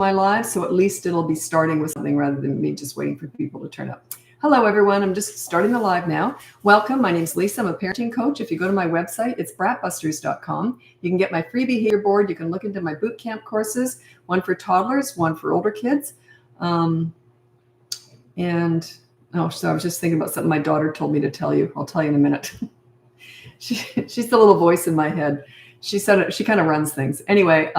my live, so at least it'll be starting with something rather than me just waiting for people to turn up. Hello, everyone. I'm just starting the live now. Welcome. My name's Lisa. I'm a parenting coach. If you go to my website, it's BratBusters.com. You can get my free behavior board. You can look into my boot camp courses, one for toddlers, one for older kids. So I was just thinking about something my daughter told me to tell you. I'll tell you in a minute. She's the little voice in my head. She said she kind of runs things. Anyway,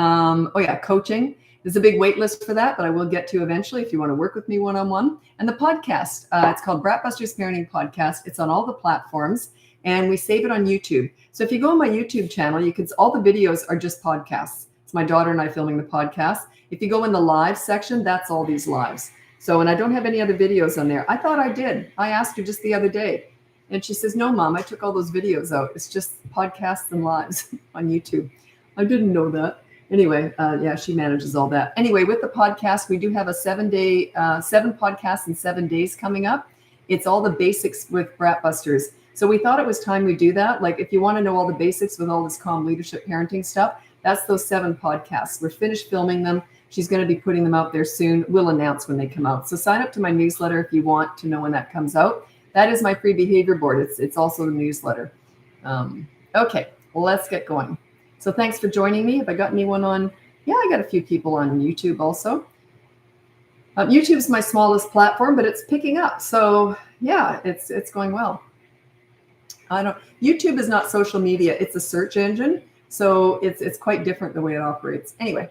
coaching. There's a big wait list for that, but I will get to eventually if you want to work with me one-on-one. And the podcast, it's called BratBusters Parenting Podcast. It's on all the platforms, and we save it on YouTube. So if you go on my YouTube channel, all the videos are just podcasts. It's my daughter and I filming the podcast. If you go in the live section, that's all these lives. So, and I don't have any other videos on there. I thought I did. I asked her just the other day, and she says, "No, Mom, I took all those videos out. It's just podcasts and lives on YouTube." I didn't know that. Anyway, she manages all that. Anyway, with the podcast, we do have a 7 podcasts in 7 days coming up. It's all the basics with BratBusters. So we thought it was time we do that. Like if you want to know all the basics with all this calm leadership parenting stuff, that's those 7 podcasts. We're finished filming them. She's going to be putting them out there soon. We'll announce when they come out. So sign up to my newsletter if you want to know when that comes out. That is my free behavior board. It's also the newsletter. Okay, well, let's get going. So thanks for joining me. Have I got anyone on? Yeah, I got a few people on YouTube also. YouTube is my smallest platform, but it's picking up. So yeah, it's going well. YouTube is not social media. It's a search engine. So it's quite different the way it operates. Anyway.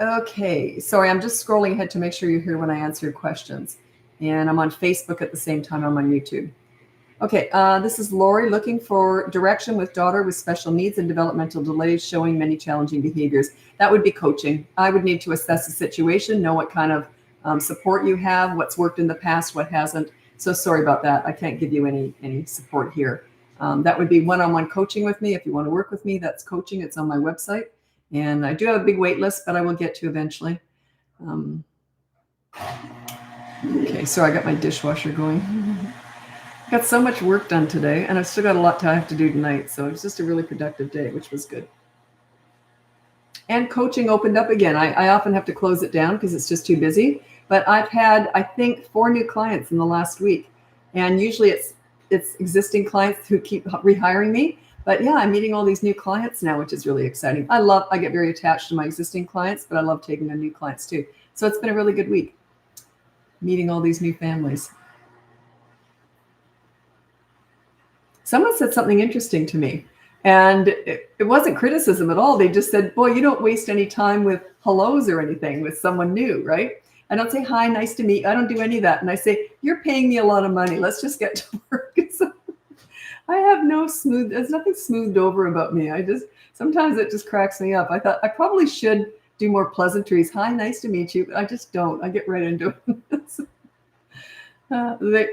Okay, sorry, I'm just scrolling ahead to make sure you hear when I answer your questions. And I'm on Facebook at the same time I'm on YouTube. Okay, this is Lori looking for direction with daughter with special needs and developmental delays showing many challenging behaviors. That would be coaching. I would need to assess the situation, know what kind of support you have, what's worked in the past, what hasn't. So sorry about that. I can't give you any support here. That would be one-on-one coaching with me. If you want to work with me, that's coaching. It's on my website. And I do have a big wait list, but I will get to eventually. Okay, so I got my dishwasher going. Got so much work done today, and I've still got a lot I have to do tonight. So it was just a really productive day, which was good. And coaching opened up again. I often have to close it down because it's just too busy. But I've had, I think, 4 new clients in the last week. And usually it's existing clients who keep rehiring me. But yeah, I'm meeting all these new clients now, which is really exciting. I get very attached to my existing clients, but I love taking on new clients too. So it's been a really good week, meeting all these new families. Someone said something interesting to me, and it wasn't criticism at all. They just said, boy, you don't waste any time with hellos or anything with someone new, right? I don't say, hi, nice to meet you. I don't do any of that. And I say, you're paying me a lot of money. Let's just get to work. So I have there's nothing smoothed over about me. Sometimes it just cracks me up. I thought I probably should do more pleasantries. Hi, nice to meet you. But I just don't. I get right into it.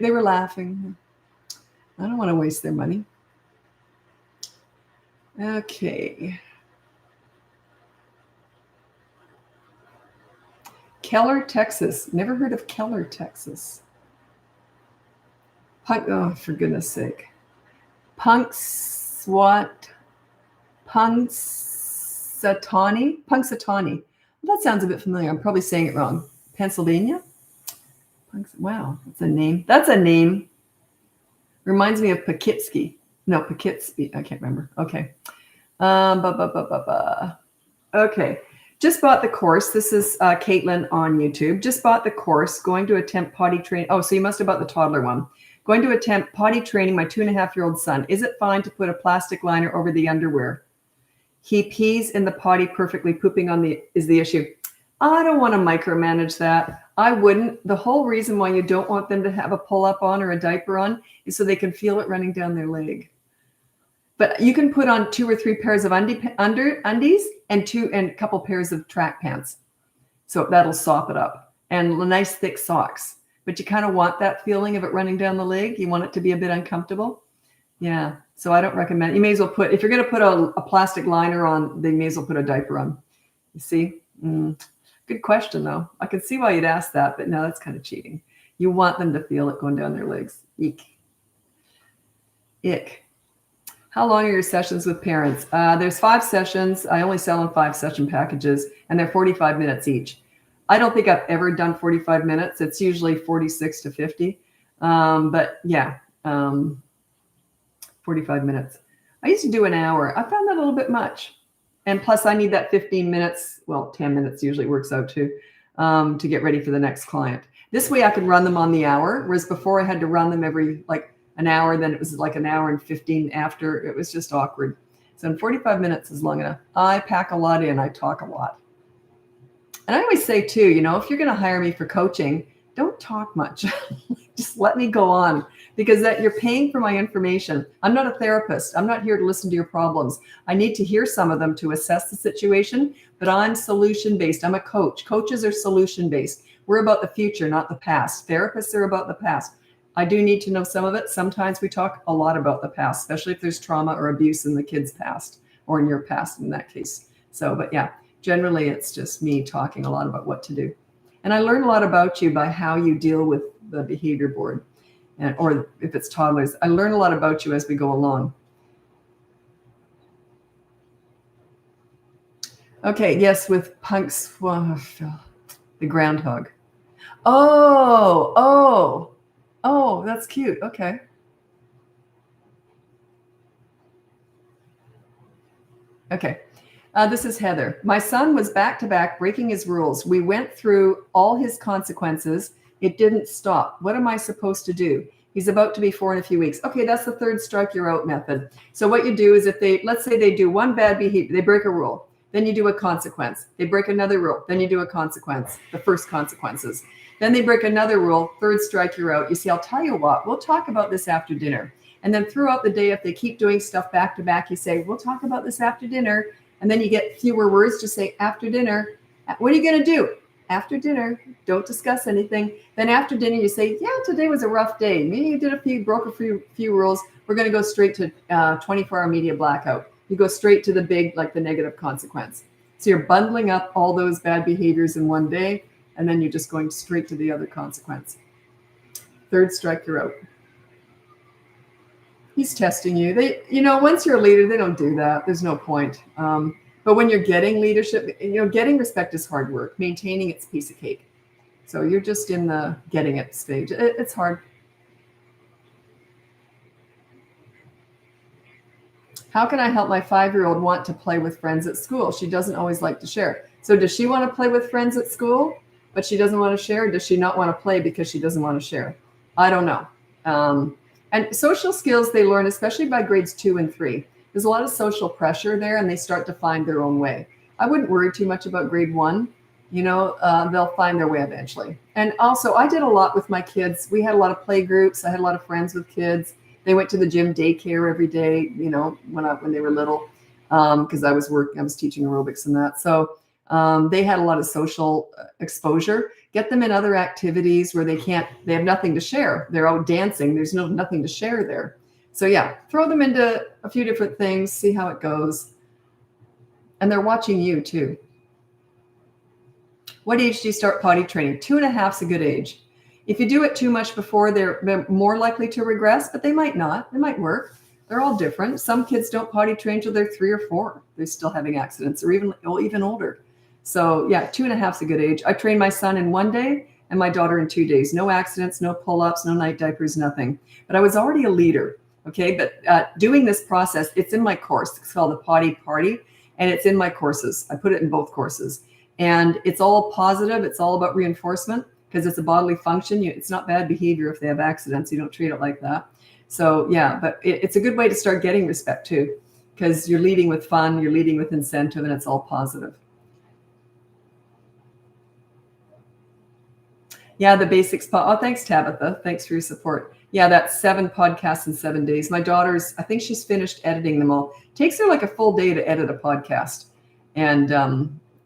They were laughing. I don't want to waste their money. Okay. Keller, Texas. Never heard of Keller, Texas. Oh, for goodness sake. Punxsutawney. Well, that sounds a bit familiar. I'm probably saying it wrong. Pennsylvania? Wow, that's a name. That's a name. Reminds me of Poughkeepsie. No, Poughkeepsie. I can't remember. Okay. Okay. Just bought the course. This is Caitlin on YouTube. Just bought the course. Going to attempt potty training. Oh, so you must have bought the toddler one. Going to attempt potty training my 2.5-year-old son. Is it fine to put a plastic liner over the underwear? He pees in the potty perfectly. Pooping is the issue. I don't want to micromanage that. I wouldn't. The whole reason why you don't want them to have a pull-up on or a diaper on is so they can feel it running down their leg. But you can put on 2 or 3 pairs of undies and a couple pairs of track pants. So that'll sop it up. And nice thick socks. But you kind of want that feeling of it running down the leg. You want it to be a bit uncomfortable. Yeah. So I don't recommend. You may as well if you're going to put a plastic liner on, they may as well put a diaper on. You see? Good question, though. I can see why you'd ask that, but no, that's kind of cheating. You want them to feel it going down their legs. Eek. Ick. How long are your sessions with parents? There's 5 sessions. I only sell in 5-session packages, and they're 45 minutes each. I don't think I've ever done 45 minutes. It's usually 46 to 50. But yeah, 45 minutes. I used to do an hour. I found that a little bit much. And plus I need that 15 minutes. Well, 10 minutes usually works out too, to get ready for the next client. This way I can run them on the hour. Whereas before I had to run them every like an hour. Then it was like an hour and 15 after. It was just awkward. So in 45 minutes is long enough. I pack a lot in. I talk a lot. And I always say too, you know, if you're going to hire me for coaching, don't talk much. Just let me go on, because that you're paying for my information. I'm not a therapist. I'm not here to listen to your problems. I need to hear some of them to assess the situation, but I'm solution-based. I'm a coach. Coaches are solution-based. We're about the future, not the past. Therapists are about the past. I do need to know some of it. Sometimes we talk a lot about the past, especially if there's trauma or abuse in the kid's past or in your past in that case. So, but yeah, generally it's just me talking a lot about what to do. And I learn a lot about you by how you deal with the behavior board. And, or if it's toddlers, I learn a lot about you as we go along. Okay, yes, with punks, well, the groundhog. Oh, that's cute. Okay. Okay. This is Heather. My son was back to back breaking his rules. We went through all his consequences. It didn't stop. What am I supposed to do? He's about to be 4 in a few weeks. Okay, that's the 3rd strike you're out method. So what you do is if they, let's say they do one bad behavior, they break a rule, then you do a consequence. They break another rule, then you do a consequence, the first consequences. Then they break another rule, 3rd strike you're out. You see, I'll tell you what, we'll talk about this after dinner. And then throughout the day, if they keep doing stuff back to back, you say, we'll talk about this after dinner. And then you get fewer words to say after dinner. What are you going to do? After dinner, don't discuss anything. Then after dinner, you say, yeah, today was a rough day. Maybe you did broke a few rules. We're going to go straight to 24-hour media blackout. You go straight to the big, like the negative consequence. So you're bundling up all those bad behaviors in one day, and then you're just going straight to the other consequence. 3rd strike, you're out. He's testing you. They, you know, once you're a leader, they don't do that. There's no point. But when you're getting leadership, you know, getting respect is hard work. Maintaining it's a piece of cake. So you're just in the getting it stage. It's hard. How can I help my 5-year-old want to play with friends at school? She doesn't always like to share. So does she want to play with friends at school, but she doesn't want to share? Or does she not want to play because she doesn't want to share? I don't know. And social skills they learn, especially by grades 2 and 3. There's a lot of social pressure there, and they start to find their own way. I wouldn't worry too much about grade 1. You know, they'll find their way eventually. And also, I did a lot with my kids. We had a lot of play groups. I had a lot of friends with kids. They went to the gym daycare every day, you know, when they were little, because I was teaching aerobics and that. So they had a lot of social exposure. Get them in other activities where they have nothing to share. They're out dancing. There's nothing to share there. So yeah, throw them into a few different things, see how it goes. And they're watching you too. What age do you start potty training? 2.5 is a good age. If you do it too much before, they're more likely to regress, but they might not. They might work. They're all different. Some kids don't potty train till they're 3 or 4. They're still having accidents, or even older. So yeah, 2.5 is a good age. I trained my son in 1 day and my daughter in 2 days. No accidents, no pull-ups, no night diapers, nothing. But I was already a leader. Okay, but doing this process, it's in my course. It's called the Potty Party, and it's in my courses. I put it in both courses. And it's all positive. It's all about reinforcement because it's a bodily function. It's not bad behavior if they have accidents. You don't treat it like that. So yeah, but it's a good way to start getting respect too, because you're leading with fun, you're leading with incentive, and it's all positive. Yeah, the basics. Oh, thanks, Tabitha. Thanks for your support. Yeah, that's 7 podcasts in 7 days. My daughter's, I think she's finished editing them all. It takes her like a full day to edit a podcast. And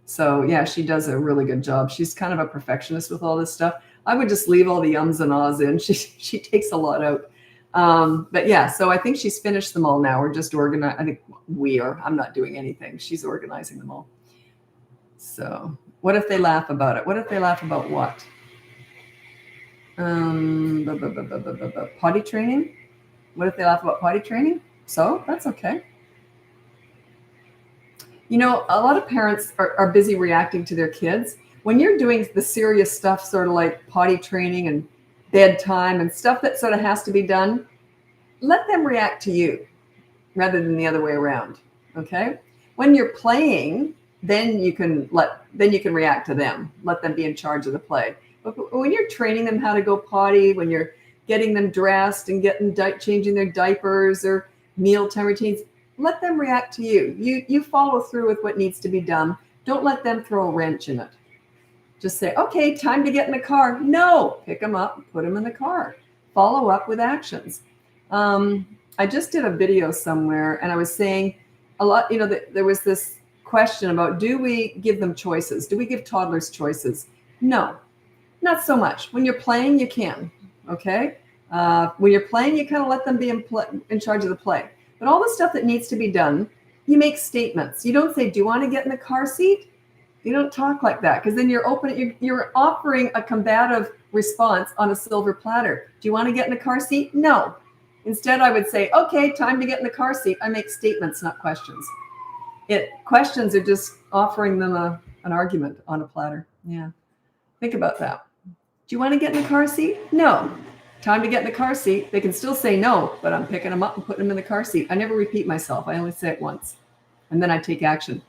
so, yeah, she does a really good job. She's kind of a perfectionist with all this stuff. I would just leave all the ums and ahs in. She takes a lot out. But yeah, so I think she's finished them all now. We're just organizing. I think we are. I'm not doing anything. She's organizing them all. So what if they laugh about it? What if they laugh about what? Potty training. What if they laugh about potty training? So that's okay. You know, a lot of parents are busy reacting to their kids. When you're doing the serious stuff, sort of like potty training and bedtime and stuff that sort of has to be done, let them react to you rather than the other way around. Okay? When you're playing, then you can react to them. Let them be in charge of the play. But when you're training them how to go potty, when you're getting them dressed and changing their diapers or mealtime routines, let them react to you. You follow through with what needs to be done. Don't let them throw a wrench in it. Just say, okay, time to get in the car. No, pick them up, put them in the car. Follow up with actions. I just did a video somewhere and I was saying a lot, there was this question about, do we give them choices? Do we give toddlers choices? No, not so much. When you're playing, you can, okay? When you're playing, you kind of let them be in charge of the play. But all the stuff that needs to be done, you make statements. You don't say, do you want to get in the car seat? You don't talk like that, because then you're offering a combative response on a silver platter. Do you want to get in the car seat? No. Instead, I would say, okay, time to get in the car seat. I make statements, not questions. Questions are just offering them an argument on a platter. Yeah. Think about that. Do you want to get in the car seat? No. Time to get in the car seat. They can still say no, but I'm picking them up and putting them in the car seat. I never repeat myself. I only say it once, and then I take action.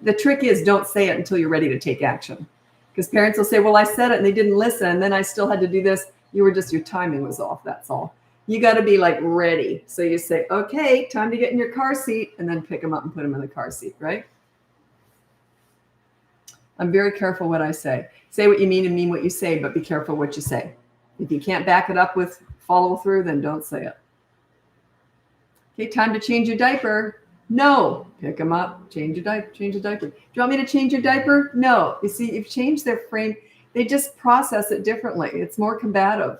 The trick is, don't say it until you're ready to take action, because parents will say, well, I said it and they didn't listen, and then I still had to do this. Your timing was off. That's all. You got to be like ready. So you say, okay, time to get in your car seat, and then pick them up and put them in the car seat, right? I'm very careful what I say. Say what you mean and mean what you say, but be careful what you say. If you can't back it up with follow through, then don't say it. Okay, time to change your diaper. No. Pick them up, change your diaper. Do you want me to change your diaper? No. You see, you've changed their frame. They just process it differently. It's more combative.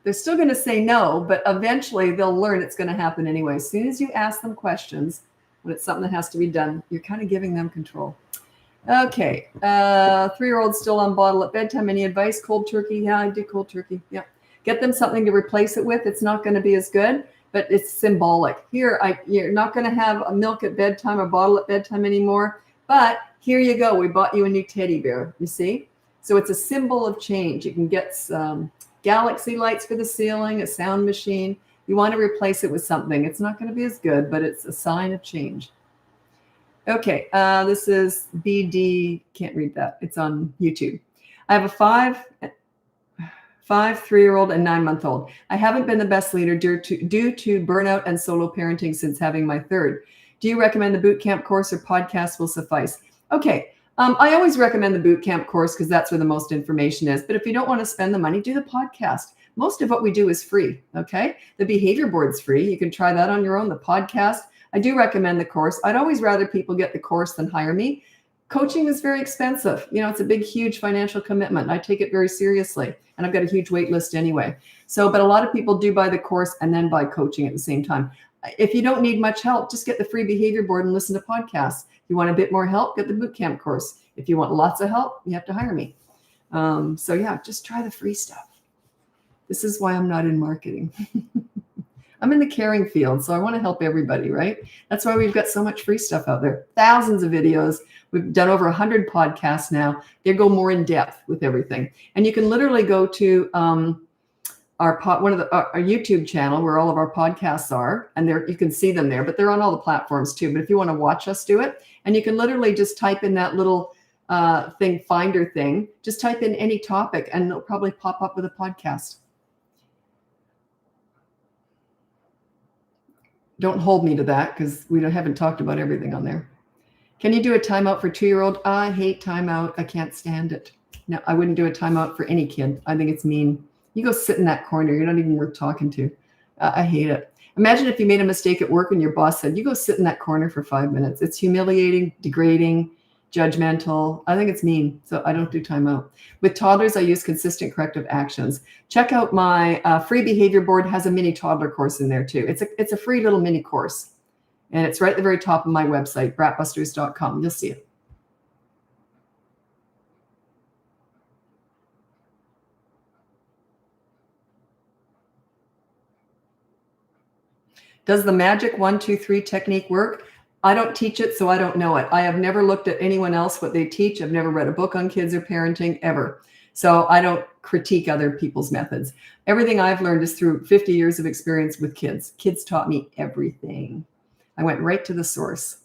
They're still going to say no, but eventually they'll learn it's going to happen anyway. As soon as you ask them questions, when it's something that has to be done, you're kind of giving them control. Okay, 3-year-old still on bottle at bedtime. Any advice? Cold turkey? Yeah, I do cold turkey. Yeah. Get them something to replace it with. It's not going to be as good, but it's symbolic. You're not going to have a milk at bedtime, a bottle at bedtime anymore, but here you go. We bought you a new teddy bear, you see? So it's a symbol of change. You can get some galaxy lights for the ceiling, a sound machine. You want to replace it with something. It's not going to be as good, but it's a sign of change. Okay, this is BD. Can't read that. It's on YouTube. I have a 5, 3-year-old, and 9-month-old. I haven't been the best leader due to burnout and solo parenting since having my third. Do you recommend the boot camp course or podcast will suffice? Okay, I always recommend the boot camp course because that's where the most information is. But if you don't want to spend the money, do the podcast. Most of what we do is free, okay? The behavior board's free. You can try that on your own. The podcast, I do recommend the course. I'd always rather people get the course than hire me. Coaching is very expensive. It's a big, huge financial commitment. I take it very seriously, and I've got a huge wait list anyway. But a lot of people do buy the course and then buy coaching at the same time. If you don't need much help, just get the free behavior board and listen to podcasts. If you want a bit more help, get the bootcamp course. If you want lots of help, you have to hire me. So yeah, just try the free stuff. This is why I'm not in marketing. I'm in the caring field, so I want to help everybody, right? That's why we've got so much free stuff out there. Thousands of videos. We've done over 100 podcasts now. They go more in depth with everything. And you can literally go to our YouTube channel where all of our podcasts are, and there you can see them there, but they're on all the platforms too. But if you want to watch us do it, and you can literally just type in that little finder thing, just type in any topic and it'll probably pop up with a podcast. Don't hold me to that because we haven't talked about everything on there. Can you do a timeout for 2-year-old? I hate timeout. I can't stand it. No, I wouldn't do a timeout for any kid. I think it's mean. You go sit in that corner. You're not even worth talking to. I hate it. Imagine if you made a mistake at work and your boss said, you go sit in that corner for 5 minutes. It's humiliating, degrading, judgmental. I think it's mean. So I don't do timeout. With toddlers, I use consistent corrective actions. Check out my free behavior board. Has a mini toddler course in there too. It's a free little mini course. And it's right at the very top of my website, BratBusters.com. You'll see it. Does the magic 1, 2, 3 technique work? I don't teach it, so I don't know it. I have never looked at anyone else, what they teach. I've never read a book on kids or parenting ever. So I don't critique other people's methods. Everything I've learned is through 50 years of experience with kids. Kids taught me everything. I went right to the source.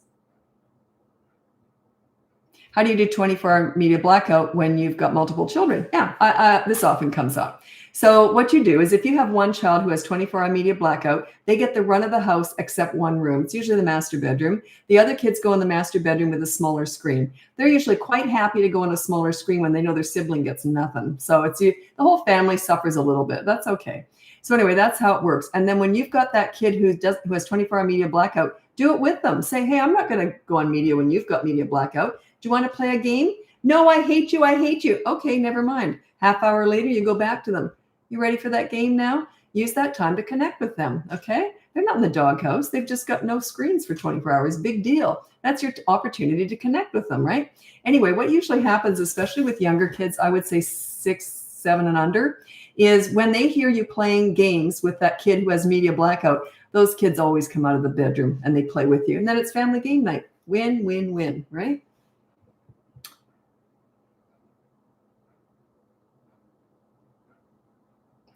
How do you do 24-hour media blackout when you've got multiple children? Yeah, this often comes up. So what you do is if you have one child who has 24-hour media blackout, they get the run of the house except one room. It's usually the master bedroom. The other kids go in the master bedroom with a smaller screen. They're usually quite happy to go on a smaller screen when they know their sibling gets nothing. So the whole family suffers a little bit. That's okay. So anyway, that's how it works. And then when you've got that kid who has 24-hour media blackout, do it with them. Say, hey, I'm not going to go on media when you've got media blackout. Do you want to play a game? No, I hate you. I hate you. Okay, never mind. Half hour later, you go back to them. You ready for that game now? Use that time to connect with them, okay? They're not in the doghouse. They've just got no screens for 24 hours. Big deal. That's your opportunity to connect with them, right? Anyway, what usually happens, especially with younger kids, I would say 6, 7 and under, is when they hear you playing games with that kid who has media blackout, those kids always come out of the bedroom and they play with you. And then it's family game night. Win, win, win, right?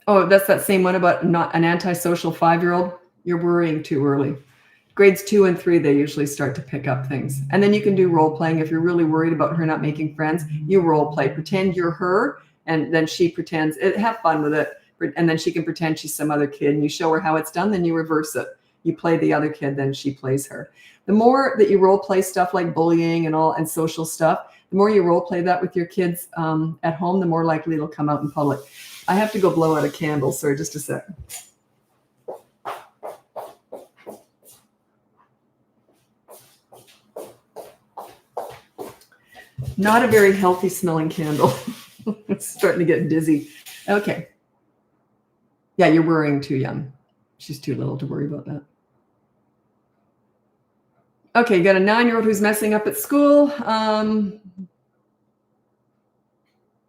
Oh, that's that same one about not an antisocial 5-year-old. You're worrying too early. Grades 2 and 3, they usually start to pick up things. And then you can do role playing. If you're really worried about her not making friends, you role play. Pretend you're her, and then she pretends. Have fun with it. And then she can pretend she's some other kid, and you show her how it's done, then you reverse it. You play the other kid, then she plays her. The more that you role play stuff like bullying and social stuff, the more you role play that with your kids at home, the more likely it'll come out in public. I have to go blow out a candle. Sorry, just a sec. Not a very healthy smelling candle. It's starting to get dizzy. Okay. Yeah, you're worrying too young. She's too little to worry about that. Okay, you got a 9-year-old who's messing up at school.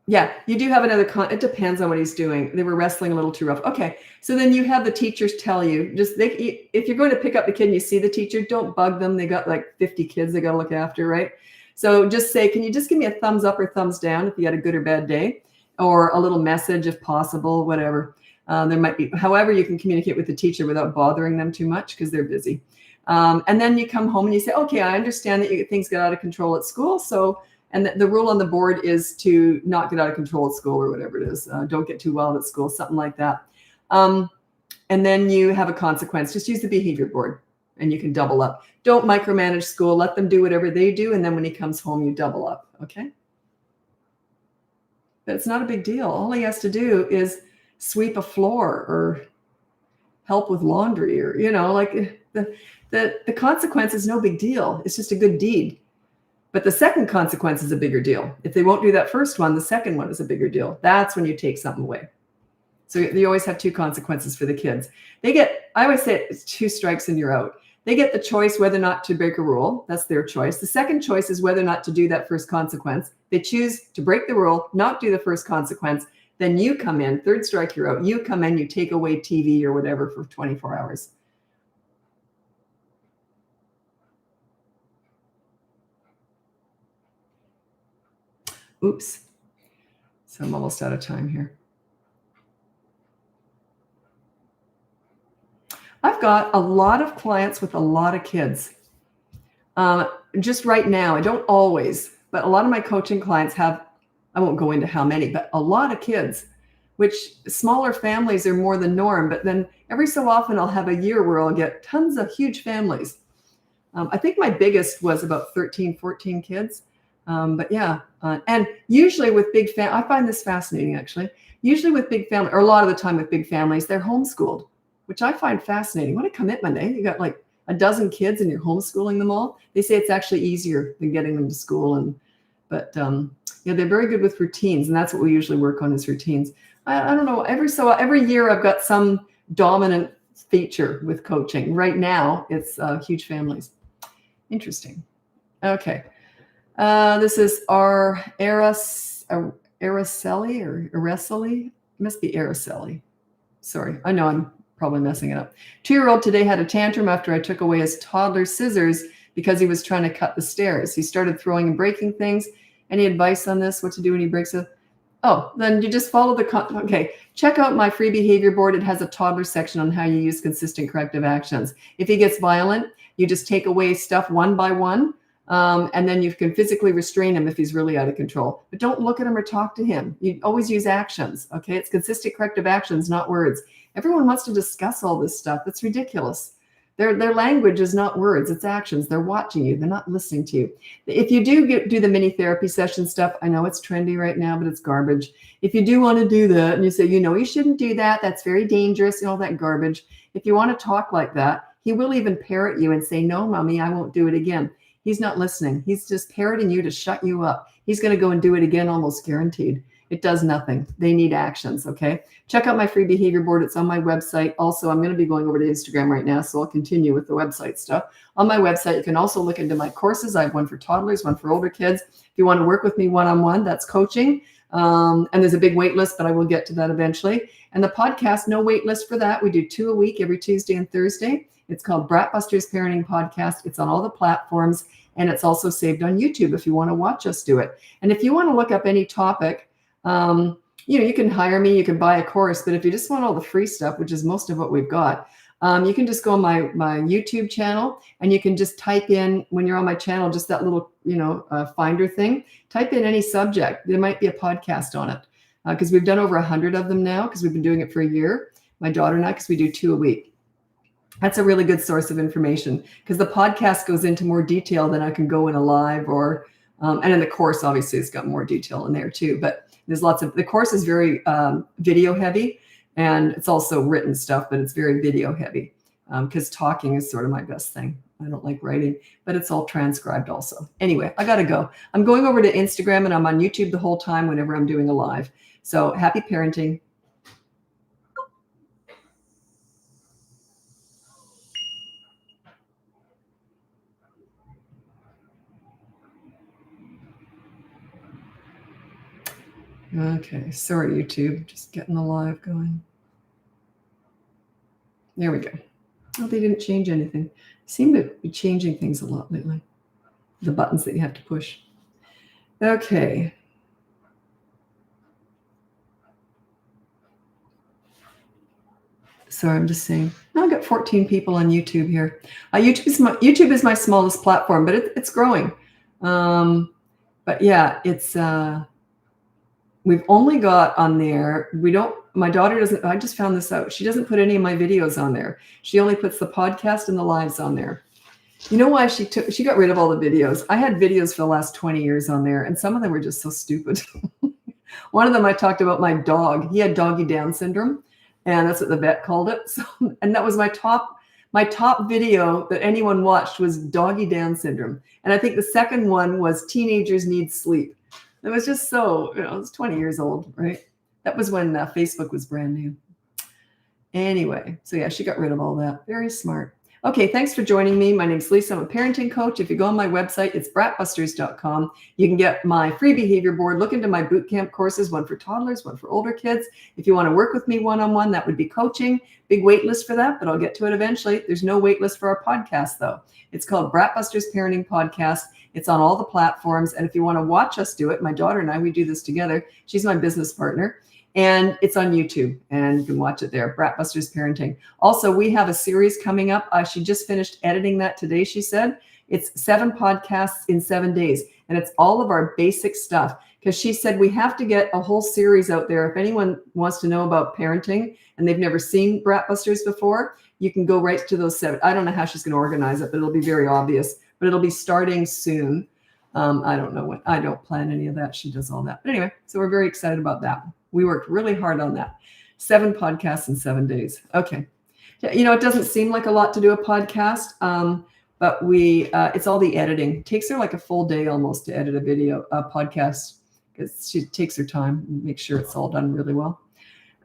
Yeah, you do have another it depends on what he's doing. They were wrestling a little too rough. Okay, so then you have the teachers tell you, if you're going to pick up the kid and you see the teacher, don't bug them. They got like 50 kids they got to look after, right? So just say, can you just give me a thumbs up or thumbs down if you had a good or bad day? Or a little message if possible, whatever. There might be, however you can communicate with the teacher without bothering them too much because they're busy. And then you come home and you say, okay, I understand that things get out of control at school. So, and the rule on the board is to not get out of control at school or whatever it is. Don't get too wild at school, something like that. And then you have a consequence. Just use the behavior board and you can double up. Don't micromanage school. Let them do whatever they do. And then when he comes home, you double up. Okay. But it's not a big deal. All he has to do is sweep a floor or help with laundry or, like the consequence is no big deal. It's just a good deed. But the second consequence is a bigger deal. If they won't do that first one, the second one is a bigger deal. That's when you take something away. So you always have 2 consequences for the kids. I always say it's 2 strikes and you're out. They get the choice whether or not to break a rule. That's their choice. The second choice is whether or not to do that first consequence. They choose to break the rule, not do the first consequence. Then you come in, 3rd strike, you're out. You come in, you take away TV or whatever for 24 hours. Oops. So I'm almost out of time here. I've got a lot of clients with a lot of kids. Just right now, I don't always, but a lot of my coaching clients have, I won't go into how many, but a lot of kids, which smaller families are more the norm. But then every so often I'll have a year where I'll get tons of huge families. I think my biggest was about 13, 14 kids. But yeah, and usually with big I find this fascinating actually. Usually with big family, or a lot of the time with big families, they're homeschooled, which I find fascinating. What a commitment, eh? You got like a dozen kids and you're homeschooling them all. They say it's actually easier than getting them to school. But they're very good with routines, and that's what we usually work on is routines. I don't know. Every year I've got some dominant feature with coaching. Right now it's huge families. Interesting. Okay. This is our Araceli or Araceli. It must be Araceli. Sorry. I know I'm probably messing it up. 2-year-old today had a tantrum after I took away his toddler's scissors because he was trying to cut the stairs. He started throwing and breaking things. Any advice on this? What to do when he breaks it? Oh, then you just follow okay. Check out my free behavior board. It has a toddler section on how you use consistent corrective actions. If he gets violent, you just take away stuff one by one. And then you can physically restrain him if he's really out of control. But don't look at him or talk to him. You always use actions, okay? It's consistent corrective actions, not words. Everyone wants to discuss all this stuff. That's ridiculous. Their language is not words, it's actions. They're watching you. They're not listening to you. If you do the mini therapy session stuff, I know it's trendy right now, but it's garbage. If you do want to do that and you say, you shouldn't do that, that's very dangerous and all that garbage. If you want to talk like that, he will even parrot you and say, no, mommy, I won't do it again. He's not listening. He's just parroting you to shut you up. He's going to go and do it again, almost guaranteed. It does nothing. They need actions, okay? Check out my free behavior board. It's on my website. Also, I'm going to be going over to Instagram right now, so I'll continue with the website stuff. On my website, you can also look into my courses. I have one for toddlers, one for older kids. If you want to work with me one-on-one, that's coaching. And there's a big wait list, but I will get to that eventually. And the podcast, no wait list for that. We do 2 a week, every Tuesday and Thursday. It's called BratBusters Parenting Podcast. It's on all the platforms, and it's also saved on YouTube if you want to watch us do it. And if you want to look up any topic, you can hire me, you can buy a course, but if you just want all the free stuff, which is most of what we've got, you can just go on my YouTube channel, and you can just type in, when you're on my channel, just that little, finder thing, type in any subject. There might be a podcast on it, because we've done over 100 of them now, because we've been doing it for a year, my daughter and I, because we do 2 a week. That's a really good source of information, because the podcast goes into more detail than I can go in a live or, and in the course, obviously, it's got more detail in there too. But there's the course is very video heavy, and it's also written stuff, but it's very video heavy, because talking is sort of my best thing. I don't like writing, but it's all transcribed also. Anyway, I got to go. I'm going over to Instagram, and I'm on YouTube the whole time whenever I'm doing a live. So happy parenting. Okay, sorry, YouTube, just getting the live going. There we go. Oh, they didn't change anything. Seem to be changing things a lot lately. The buttons that you have to push. Okay. Sorry, I'm just saying. I've got 14 people on YouTube here. YouTube is my smallest platform, but it's growing. But yeah, it's we've only got on there. My daughter doesn't. I just found this out. She doesn't put any of my videos on there. She only puts the podcast and the lives on there. You know why she got rid of all the videos? I had videos for the last 20 years on there, and some of them were just so stupid. One of them I talked about my dog. He had doggy Down syndrome, and that's what the vet called it. So, and that was my top video that anyone watched was doggy Down syndrome. And I think the second one was teenagers need sleep. It was just so, it was 20 years old, right? That was when Facebook was brand new. Anyway, so yeah, she got rid of all that. Very smart. Okay, thanks for joining me. My name's Lisa. I'm a parenting coach. If you go on my website, it's BratBusters.com. You can get my free behavior board. Look into my bootcamp courses, one for toddlers, one for older kids. If you want to work with me one-on-one, that would be coaching. Big wait list for that, but I'll get to it eventually. There's no wait list for our podcast, though. It's called BratBusters Parenting Podcast. It's on all the platforms. And if you want to watch us do it, my daughter and I, we do this together. She's my business partner. And it's on YouTube, and you can watch it there, BratBusters Parenting. Also, we have a series coming up. She just finished editing that today, she said. It's 7 podcasts in 7 days, and it's all of our basic stuff. Because she said we have to get a whole series out there. If anyone wants to know about parenting and they've never seen BratBusters before, you can go right to those 7. I don't know how she's going to organize it, but it'll be very obvious. But it'll be starting soon. I don't know when. I don't plan any of that. She does all that. But anyway, so we're very excited about that. We worked really hard on that. 7 podcasts in 7 days. Okay. It doesn't seem like a lot to do a podcast, but it's all the editing. It takes her like a full day almost to edit a podcast, because she takes her time and makes sure it's all done really well.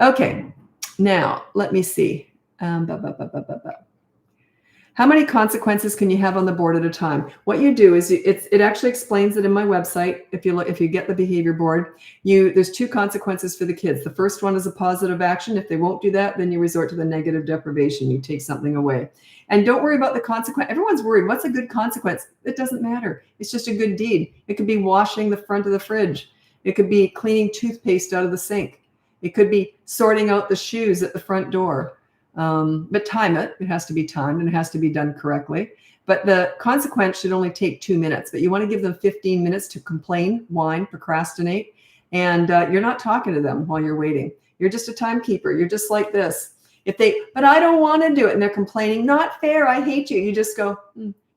Okay. Now, let me see. How many consequences can you have on the board at a time? What you do is it actually explains it in my website. If you get the behavior board, there's 2 consequences for the kids. The first one is a positive action. If they won't do that, then you resort to the negative deprivation. You take something away. And don't worry about the consequence. Everyone's worried. What's a good consequence? It doesn't matter. It's just a good deed. It could be washing the front of the fridge. It could be cleaning toothpaste out of the sink. It could be sorting out the shoes at the front door. But time it. It has to be timed and it has to be done correctly. But the consequence should only take 2 minutes. But you want to give them 15 minutes to complain, whine, procrastinate. And you're not talking to them while you're waiting. You're just a timekeeper. You're just like this. But I don't want to do it. And they're complaining, not fair. I hate you. You just go,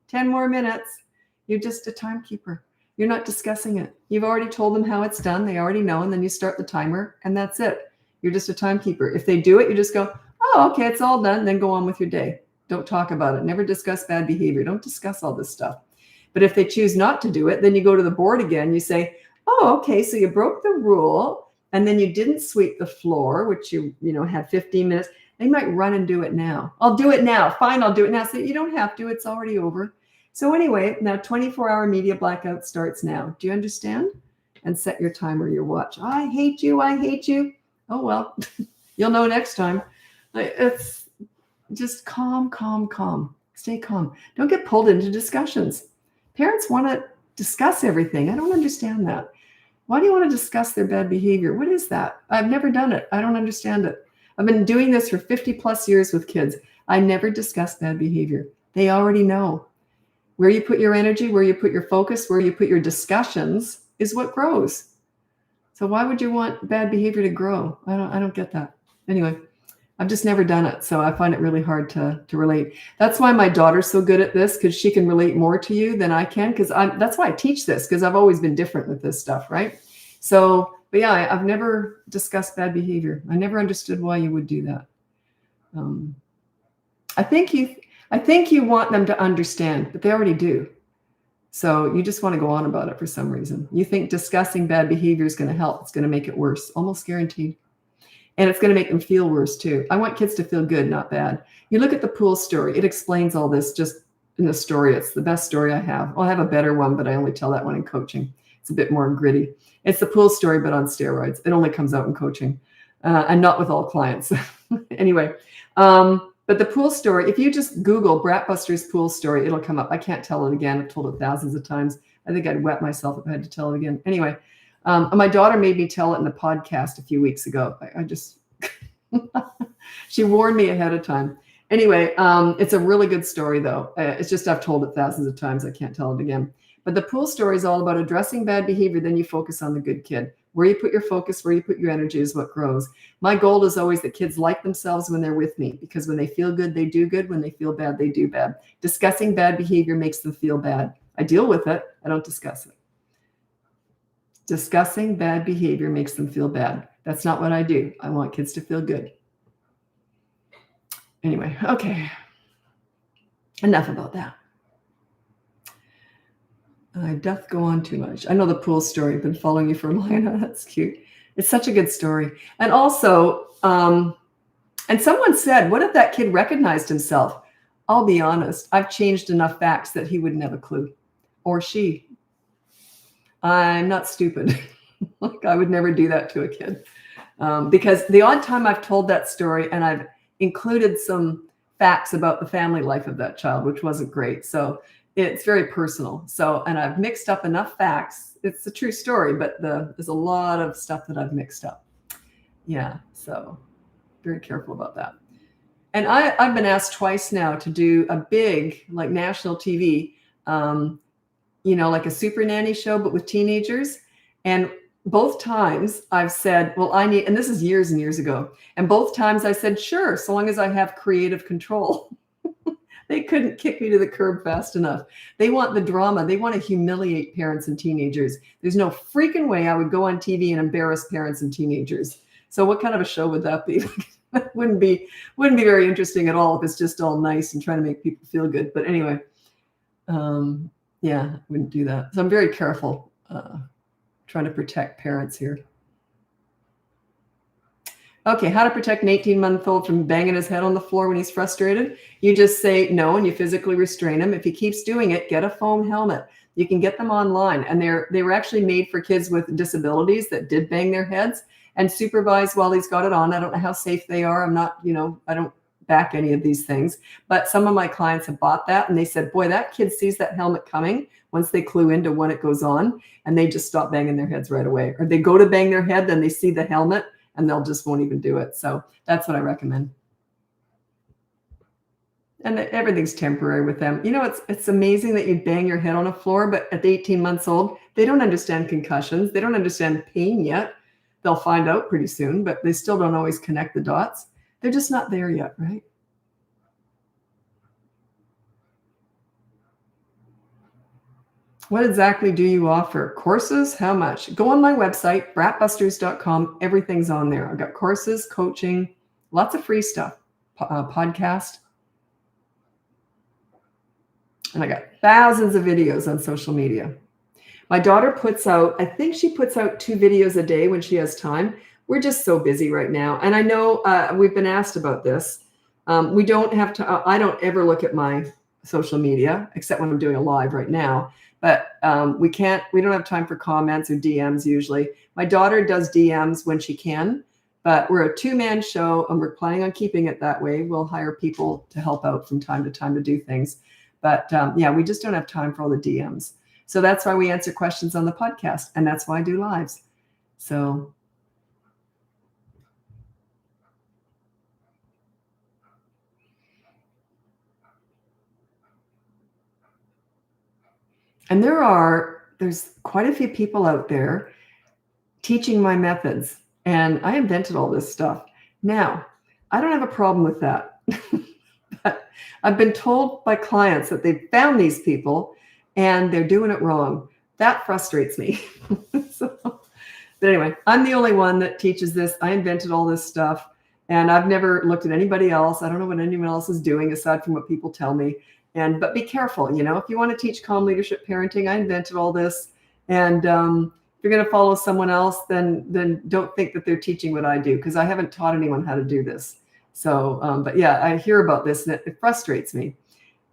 10 more minutes. You're just a timekeeper. You're not discussing it. You've already told them how it's done. They already know. And then you start the timer and that's it. You're just a timekeeper. If they do it, you just go, oh, okay, it's all done. Then go on with your day. Don't talk about it. Never discuss bad behavior. Don't discuss all this stuff. But if they choose not to do it, then you go to the board again. You say, oh, okay, so you broke the rule and then you didn't sweep the floor, which you had 15 minutes. They might run and do it now. I'll do it now. Fine, I'll do it now. So you don't have to. It's already over. So anyway, now 24-hour media blackout starts now. Do you understand? And set your timer, your watch. I hate you. I hate you. Oh, well, you'll know next time. It's just calm. Stay calm. Don't get pulled into discussions. Parents want to discuss everything. I don't understand that. Why do you want to discuss their bad behavior? What is that? I've never done it. I don't understand it. I've been doing this for 50 plus years with kids. I never discuss bad behavior. They already know. Where you put your energy, where you put your focus, where you put your discussions is what grows. So why would you want bad behavior to grow? I don't get that. Anyway, I've just never done it. So I find it really hard to relate. That's why my daughter's so good at this, because she can relate more to you than I can. That's why I teach this, because I've always been different with this stuff, right? So, but yeah, I've never discussed bad behavior. I never understood why you would do that. I think you want them to understand, but they already do. So you just want to go on about it for some reason. You think discussing bad behavior is going to help. It's going to make it worse, almost guaranteed. And it's going to make them feel worse too. I want kids to feel good, not bad. You look at the pool story. It explains all this just in the story. It's the best story I have. I'll have a better one, but I only tell that one in coaching. It's a bit more gritty. It's the pool story, but on steroids. It only comes out in coaching and not with all clients. Anyway, but the pool story, if you just Google BratBusters pool story, it'll come up. I can't tell it again. I've told it thousands of times. I think I'd wet myself if I had to tell it again. Anyway, my daughter made me tell it in the podcast a few weeks ago. I just, she warned me ahead of time. Anyway, it's a really good story though. It's just, I've told it thousands of times. I can't tell it again. But the pool story is all about addressing bad behavior. Then you focus on the good kid. Where you put your focus, where you put your energy is what grows. My goal is always that kids like themselves when they're with me, because when they feel good, they do good. When they feel bad, they do bad. Discussing bad behavior makes them feel bad. I deal with it. I don't discuss it. Discussing bad behavior makes them feel bad. That's not what I do. I want kids to feel good. Anyway, okay. Enough about that. I doth go on too much. I know the pool story. I've been following you for a while. That's cute. It's such a good story. And also, and someone said, what if that kid recognized himself? I'll be honest. I've changed enough facts that he wouldn't have a clue. Or she. I'm not stupid. Like I would never do that to a kid. Because the odd time I've told that story and I've included some facts about the family life of that child, which wasn't great. So it's very personal. So, and I've mixed up enough facts. It's a true story, but there's a lot of stuff that I've mixed up. Yeah. So very careful about that. And I've been asked twice now to do a big, like national TV, like a super nanny show, but with teenagers. And both times I've said, well, and this is years and years ago. And both times I said, sure, so long as I have creative control. They couldn't kick me to the curb fast enough. They want the drama. They want to humiliate parents and teenagers. There's no freaking way I would go on TV and embarrass parents and teenagers. So what kind of a show would that be? That wouldn't be very interesting at all if it's just all nice and trying to make people feel good. But anyway, yeah, I wouldn't do that. So I'm very careful trying to protect parents here. Okay, how to protect an 18-month-old from banging his head on the floor when he's frustrated. You just say no and you physically restrain him. If he keeps doing it, get a foam helmet. You can get them online, and they were actually made for kids with disabilities that did bang their heads, and supervise while he's got it on. I don't know how safe they are. I'm not, I don't back any of these things, but some of my clients have bought that and they said, boy, that kid sees that helmet coming once they clue into when it goes on, and they just stop banging their heads right away. Or they go to bang their head, then they see the helmet and they'll just won't even do it. So that's what I recommend. And everything's temporary with them. It's amazing that you bang your head on a floor, but at the 18 months old, they don't understand concussions. They don't understand pain yet. They'll find out pretty soon, but they still don't always connect the dots. They're just not there yet, right? What exactly do you offer? Courses? How much? Go on my website, BratBusters.com. Everything's on there. I've got courses, coaching, lots of free stuff, podcast. And I got thousands of videos on social media. My daughter I think she puts out 2 videos a day when she has time. We're just so busy right now. And I know we've been asked about this. We don't have to, I don't ever look at my social media, except when I'm doing a live right now. But we don't have time for comments or DMs usually. My daughter does DMs when she can, but we're a 2-man show and we're planning on keeping it that way. We'll hire people to help out from time to time to do things. But we just don't have time for all the DMs. So that's why we answer questions on the podcast, and that's why I do lives. So and there's quite a few people out there teaching my methods, and I invented all this stuff. Now, I don't have a problem with that. But I've been told by clients that they've found these people and they're doing it wrong. That frustrates me. But anyway, I'm the only one that teaches this. I invented all this stuff, and I've never looked at anybody else. I don't know what anyone else is doing aside from what people tell me. But be careful, if you want to teach calm leadership parenting, I invented all this. And if you're going to follow someone else, then don't think that they're teaching what I do, because I haven't taught anyone how to do this. So, but yeah, I hear about this and it frustrates me.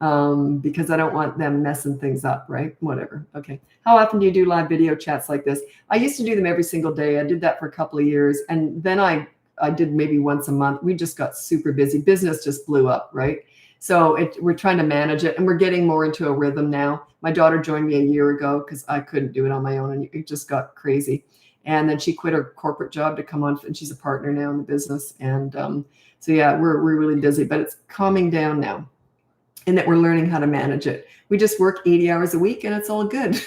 Because I don't want them messing things up, right? Whatever. Okay. How often do you do live video chats like this? I used to do them every single day. I did that for a couple of years. And then I did maybe once a month. We just got super busy. Business just blew up, right? So we're trying to manage it, and we're getting more into a rhythm now. My daughter joined me a year ago because I couldn't do it on my own, and it just got crazy. And then she quit her corporate job to come on, and she's a partner now in the business. And so yeah, we're really busy, but it's calming down now, in that we're learning how to manage it. We just work 80 hours a week and it's all good.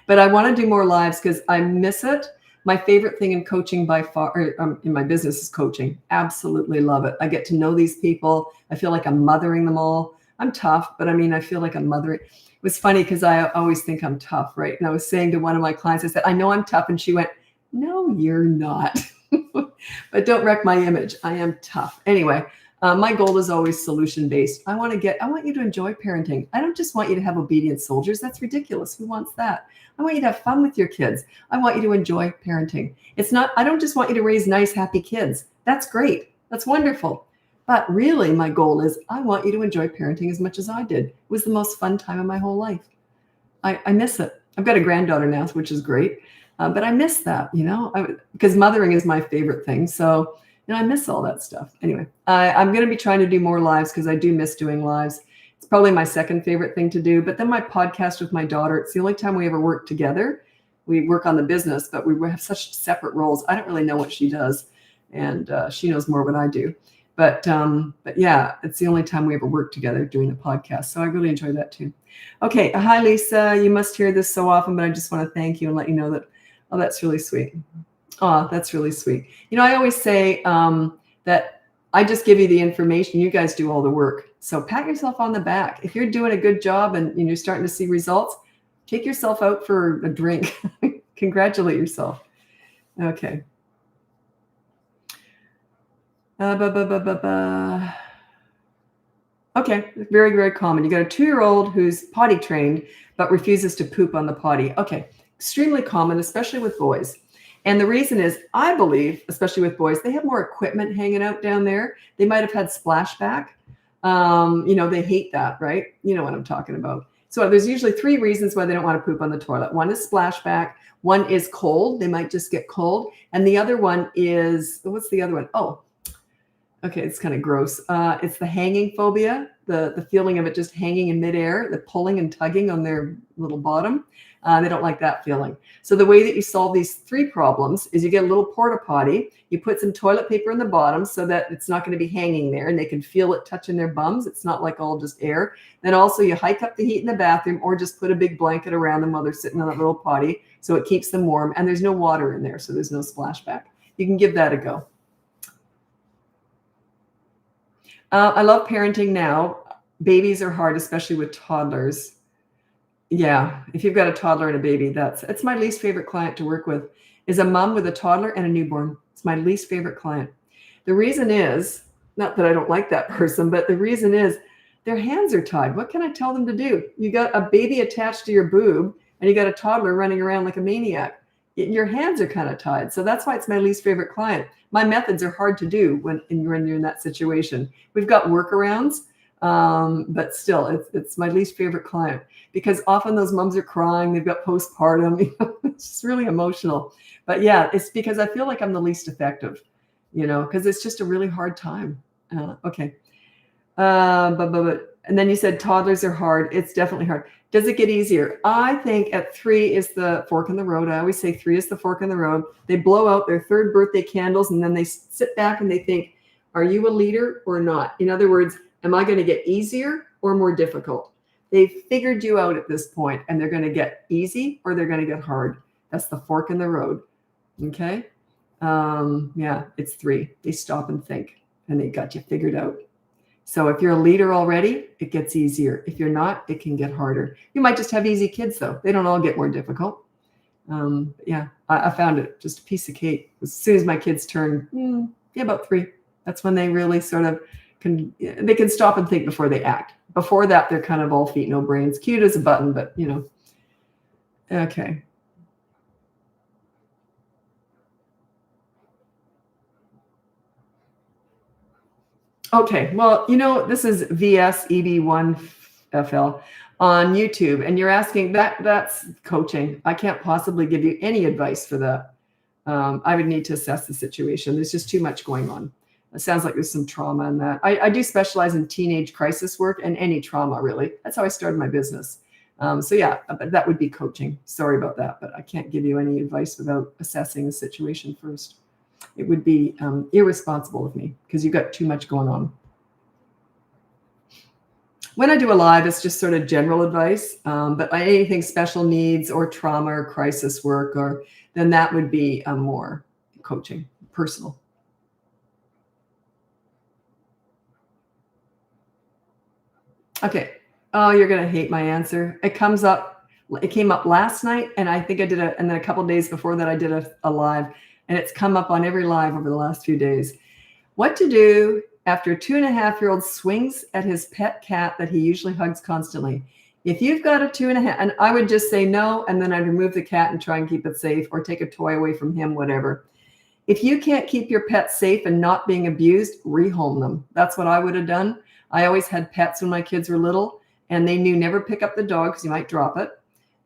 But I want to do more lives because I miss it. My favorite thing in coaching by far, in my business, is coaching. Absolutely love it. I get to know these people. I feel like I'm mothering them all. I'm tough, but I feel like I'm mothering. It was funny because I always think I'm tough, right? And I was saying to one of my clients, I said, I know I'm tough. And she went, no, you're not. But don't wreck my image. I am tough. Anyway, my goal is always solution-based. I want you to enjoy parenting. I don't just want you to have obedient soldiers. That's ridiculous. Who wants that? I want you to have fun with your kids. I want you to enjoy parenting. I don't just want you to raise nice, happy kids. That's great. That's wonderful. But really, my goal is I want you to enjoy parenting as much as I did. It was the most fun time of my whole life. I miss it. I've got a granddaughter now, which is great. But I miss that, because mothering is my favorite thing. So I miss all that stuff. Anyway, I'm going to be trying to do more lives because I do miss doing lives. It's probably my second favorite thing to do. But then my podcast with my daughter, it's the only time we ever work together. We work on the business, but we have such separate roles. I don't really know what she does, and she knows more what I do. But yeah, it's the only time we ever work together doing the podcast. So I really enjoy that too. Okay. Hi, Lisa. You must hear this so often, but I just want to thank you and let you know that, oh, that's really sweet. Oh, that's really sweet. I always say that I just give you the information. You guys do all the work. So pat yourself on the back. If you're doing a good job and you're starting to see results, take yourself out for a drink. Congratulate yourself. Okay. Okay, very, very common. You got a 2-year-old who's potty trained but refuses to poop on the potty. Okay, extremely common, especially with boys. And the reason is, I believe, especially with boys, they have more equipment hanging out down there. They might have had splashback. They hate that, right? You know what I'm talking about. So there's usually 3 reasons why they don't want to poop on the toilet. One is splashback. One is cold. They might just get cold. And the other one is, what's the other one? Oh, okay, it's kind of gross. It's the hanging phobia, the feeling of it just hanging in midair, the pulling and tugging on their little bottom. They don't like that feeling. So the way that you solve these 3 problems is you get a little porta potty, you put some toilet paper in the bottom so that it's not going to be hanging there and they can feel it touching their bums. It's not like all just air. Then also you hike up the heat in the bathroom or just put a big blanket around them while they're sitting on that little potty so it keeps them warm, and there's no water in there, so there's no splashback. You can give that a go. I love parenting now. Babies are hard, especially with toddlers. Yeah, if you've got a toddler and a baby, it's my least favorite client to work with, is a mom with a toddler and a newborn. It's my least favorite client. The reason is, not that I don't like that person, but the reason is their hands are tied. What can I tell them to do? You got a baby attached to your boob and you got a toddler running around like a maniac. Your hands are kind of tied. So that's why it's my least favorite client. My methods are hard to do when you're in that situation. We've got workarounds, but still, it's my least favorite client because often those moms are crying. They've got postpartum. It's just really emotional. But yeah, it's because I feel like I'm the least effective, because it's just a really hard time. Okay. And then you said toddlers are hard. It's definitely hard. Does it get easier? I think at 3 is the fork in the road. I always say 3 is the fork in the road. They blow out their 3rd birthday candles and then they sit back and they think, are you a leader or not? In other words, am I going to get easier or more difficult? They've figured you out at this point and they're going to get easy or they're going to get hard. That's the fork in the road. Okay. Yeah, it's 3. They stop and think and they got you figured out. So if you're a leader already, it gets easier. If you're not, it can get harder. You might just have easy kids, though. They don't all get more difficult. Yeah, I found it just a piece of cake. As soon as my kids turn, about 3, that's when they really sort of they can stop and think before they act. Before that, they're kind of all feet, no brains. Cute as a button, but, Okay. Okay, well, this is VSEB1FL on YouTube, and you're asking that's coaching. I can't possibly give you any advice for that. I would need to assess the situation. There's just too much going on. It sounds like there's some trauma in that. I do specialize in teenage crisis work and any trauma, really. That's how I started my business. So yeah, that would be coaching. Sorry about that, but I can't give you any advice without assessing the situation first. It would be irresponsible of me because you've got too much going on. When I do a live, it's just sort of general advice, but anything special needs or trauma or crisis work, then that would be more coaching, personal. Okay. Oh, you're going to hate my answer. It came up last night, and I think I did and then a couple of days before that, I did a live. And it's come up on every live over the last few days. What to do after a 2.5-year-old swings at his pet cat that he usually hugs constantly. If you've got a 2.5, and I would just say no, and then I'd remove the cat and try and keep it safe or take a toy away from him, whatever. If you can't keep your pet safe and not being abused, rehome them. That's what I would have done. I always had pets when my kids were little, and they knew never pick up the dog because you might drop it,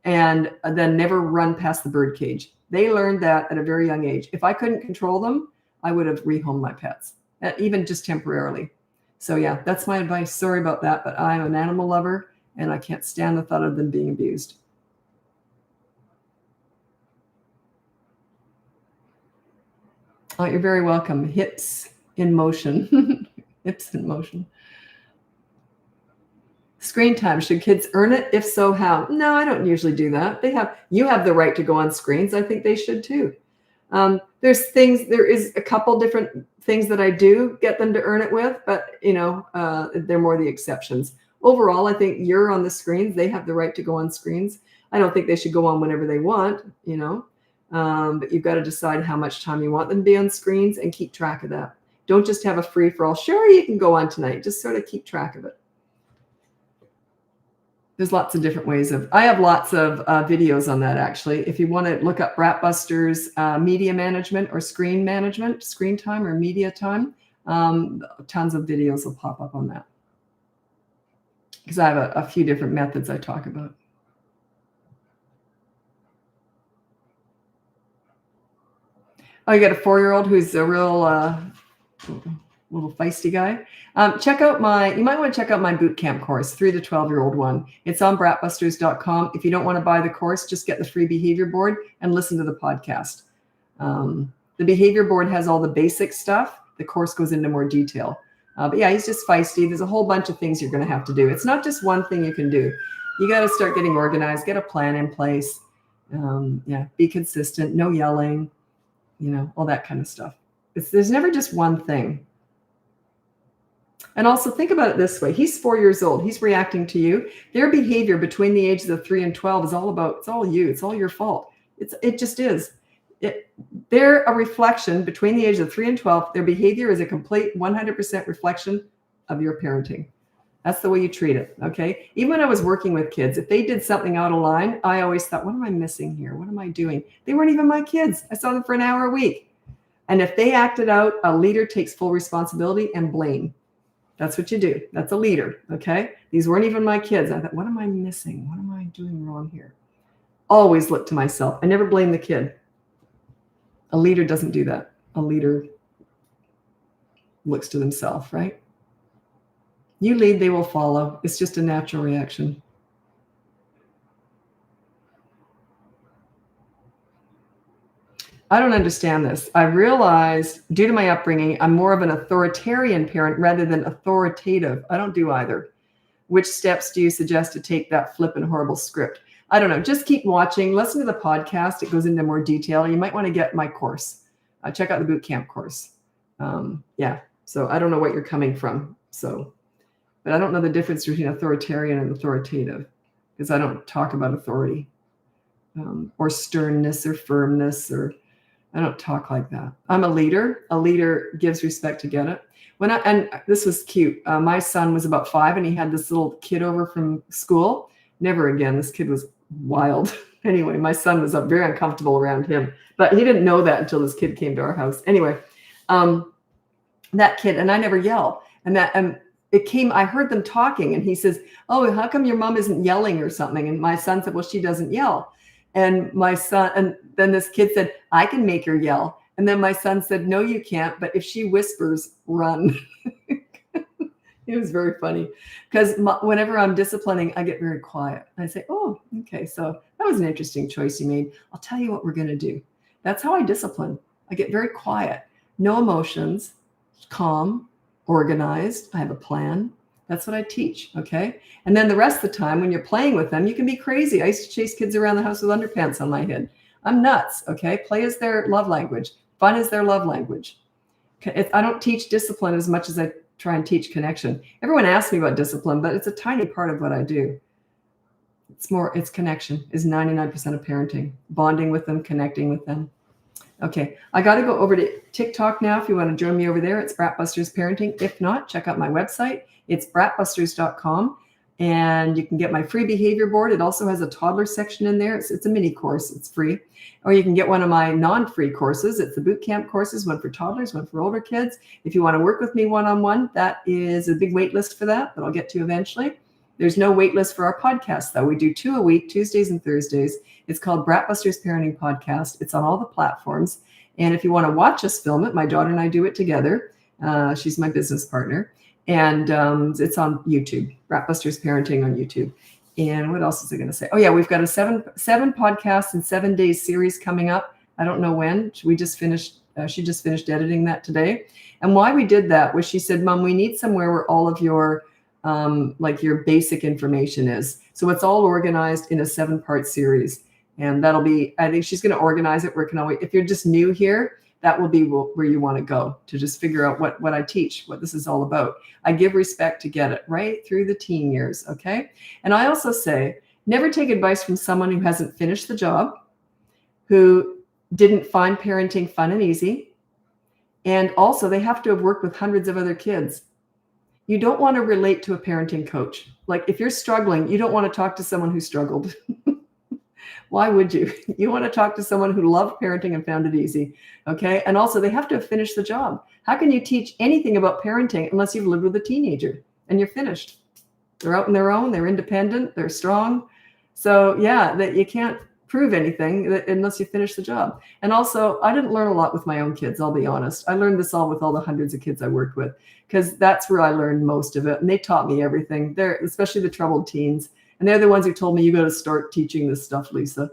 and then never run past the bird cage. They learned that at a very young age. If I couldn't control them, I would have rehomed my pets, even just temporarily. So yeah, that's my advice. Sorry about that, but I'm an animal lover and I can't stand the thought of them being abused. Oh, you're very welcome. Hips in motion. Hips in motion. Screen time. Should kids earn it? If so, how? No, I don't usually do that. You have the right to go on screens. I think they should too. There is a couple different things that I do get them to earn it with, but they're more the exceptions. Overall, I think you're on the screens. They have the right to go on screens. I don't think they should go on whenever they want, but you've got to decide how much time you want them to be on screens and keep track of that. Don't just have a free for all. Sure, you can go on tonight. Just sort of keep track of it. There's lots of different ways I have lots of videos on that, actually. If you want to look up BratBusters media management or screen management, screen time or media time, tons of videos will pop up on that. Because I have a few different methods I talk about. Oh, you got a 4-year-old who's a real little feisty guy. You might want to check out my boot camp course, 3 to 12-year-old one. It's on BratBusters.com. If you don't want to buy the course, just get the free behavior board and listen to the podcast. The behavior board has all the basic stuff. The course goes into more detail. But yeah, he's just feisty. There's a whole bunch of things you're going to have to do. It's not just one thing you can do. You got to start getting organized, get a plan in place. Be consistent, no yelling, all that kind of stuff. There's never just one thing. And also think about it this way. He's 4 years old. He's reacting to you. Their behavior between the ages of 3 and 12 is it's all you. It's all your fault. It just is. They're a reflection between the ages of 3 and 12. Their behavior is a complete 100% reflection of your parenting. That's the way you treat it. Okay. Even when I was working with kids, if they did something out of line, I always thought, what am I missing here? What am I doing? They weren't even my kids. I saw them for an hour a week. And if they acted out, a leader takes full responsibility and blame. That's what you do. That's a leader. Okay. These weren't even my kids. I thought, what am I missing? What am I doing wrong here? Always look to myself. I never blame the kid. A leader doesn't do that. A leader looks to themselves, right? You lead, they will follow. It's just a natural reaction. I don't understand this. I realized due to my upbringing, I'm more of an authoritarian parent rather than authoritative. I don't do either. Which steps do you suggest to take that flippant horrible script? I don't know. Just keep watching. Listen to the podcast. It goes into more detail. You might want to get my course. Check out the boot camp course. So I don't know what you're coming from. But I don't know the difference between authoritarian and authoritative because I don't talk about authority or sternness or firmness, or I don't talk like that. I'm a leader. A leader gives respect to get it. And this was cute. My son was about 5 and he had this little kid over from school. Never again. This kid was wild. Anyway, my son was very uncomfortable around him, but he didn't know that until this kid came to our house. Anyway, that kid, and I never yell. I heard them talking and he says, oh, how come your mom isn't yelling or something? And my son said, well, she doesn't yell. And then this kid said, I can make her yell. And then my son said, no, you can't. But if she whispers, run. It was very funny because whenever I'm disciplining, I get very quiet. I say, oh, okay. So that was an interesting choice you made. I'll tell you what we're going to do. That's how I discipline. I get very quiet, no emotions, calm, organized. I have a plan. That's what I teach. Okay. And then the rest of the time when you're playing with them, you can be crazy. I used to chase kids around the house with underpants on my head. I'm nuts. Okay. Play is their love language. Fun is their love language. I don't teach discipline as much as I try and teach connection. Everyone asks me about discipline, but it's a tiny part of what I do. It's connection is 99% of parenting, bonding with them, connecting with them. Okay, I got to go over to TikTok now. If you want to join me over there, it's BratBusters Parenting. If not, check out my website. It's BratBusters.com, and you can get my free behavior board. It also has a toddler section in there. It's a mini course. It's free. Or you can get one of my non-free courses. It's the boot camp courses, one for toddlers, one for older kids. If you want to work with me one-on-one, that is a big wait list for that I'll get to eventually. There's no wait list for our podcast, though. We do 2 a week, Tuesdays and Thursdays. It's called BratBusters Parenting Podcast. It's on all the platforms. And if you want to watch us film it, my daughter and I do it together. She's my business partner. And it's on YouTube, BratBusters Parenting on YouTube. And what else was I going to say? Oh, yeah, we've got a seven podcasts and 7 days series coming up. I don't know when. She just finished editing that today. And why we did that was she said, Mom, we need somewhere where all of your your basic information is. So it's all organized in a 7-part series. And that'll be, I think she's going to organize it where it can always, if you're just new here, that will be where you want to go to just figure out what I teach, what this is all about. I give respect to get it right through the teen years. Okay. And I also say, never take advice from someone who hasn't finished the job, who didn't find parenting fun and easy. And also they have to have worked with hundreds of other kids. You don't want to relate to a parenting coach. Like if you're struggling, you don't want to talk to someone who struggled. Why would you? You want to talk to someone who loved parenting and found it easy. Okay. And also, they have to have finished the job. How can you teach anything about parenting unless you've lived with a teenager and you're finished? They're out on their own. They're independent. They're strong. So yeah, that you can't prove anything unless you finish the job. And also, I didn't learn a lot with my own kids. I'll be honest. I learned this all with all the hundreds of kids I worked with, because that's where I learned most of it. And they taught me everything. They're especially the troubled teens. And they're the ones who told me, you got to start teaching this stuff, Lisa.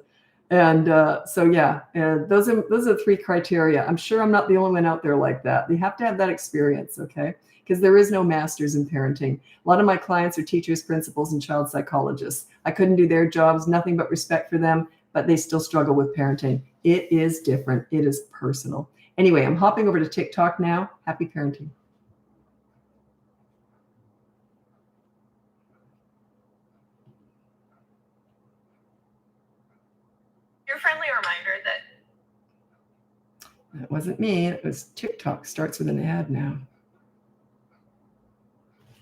And those are the three criteria. I'm sure I'm not the only one out there like that. You have to have that experience, okay? Because there is no masters in parenting. A lot of my clients are teachers, principals, and child psychologists. I couldn't do their jobs, nothing but respect for them, but they still struggle with parenting. It is different. It is personal. Anyway, I'm hopping over to TikTok now. Happy parenting. Your friendly reminder that wasn't me. It was TikTok. Starts with an ad now.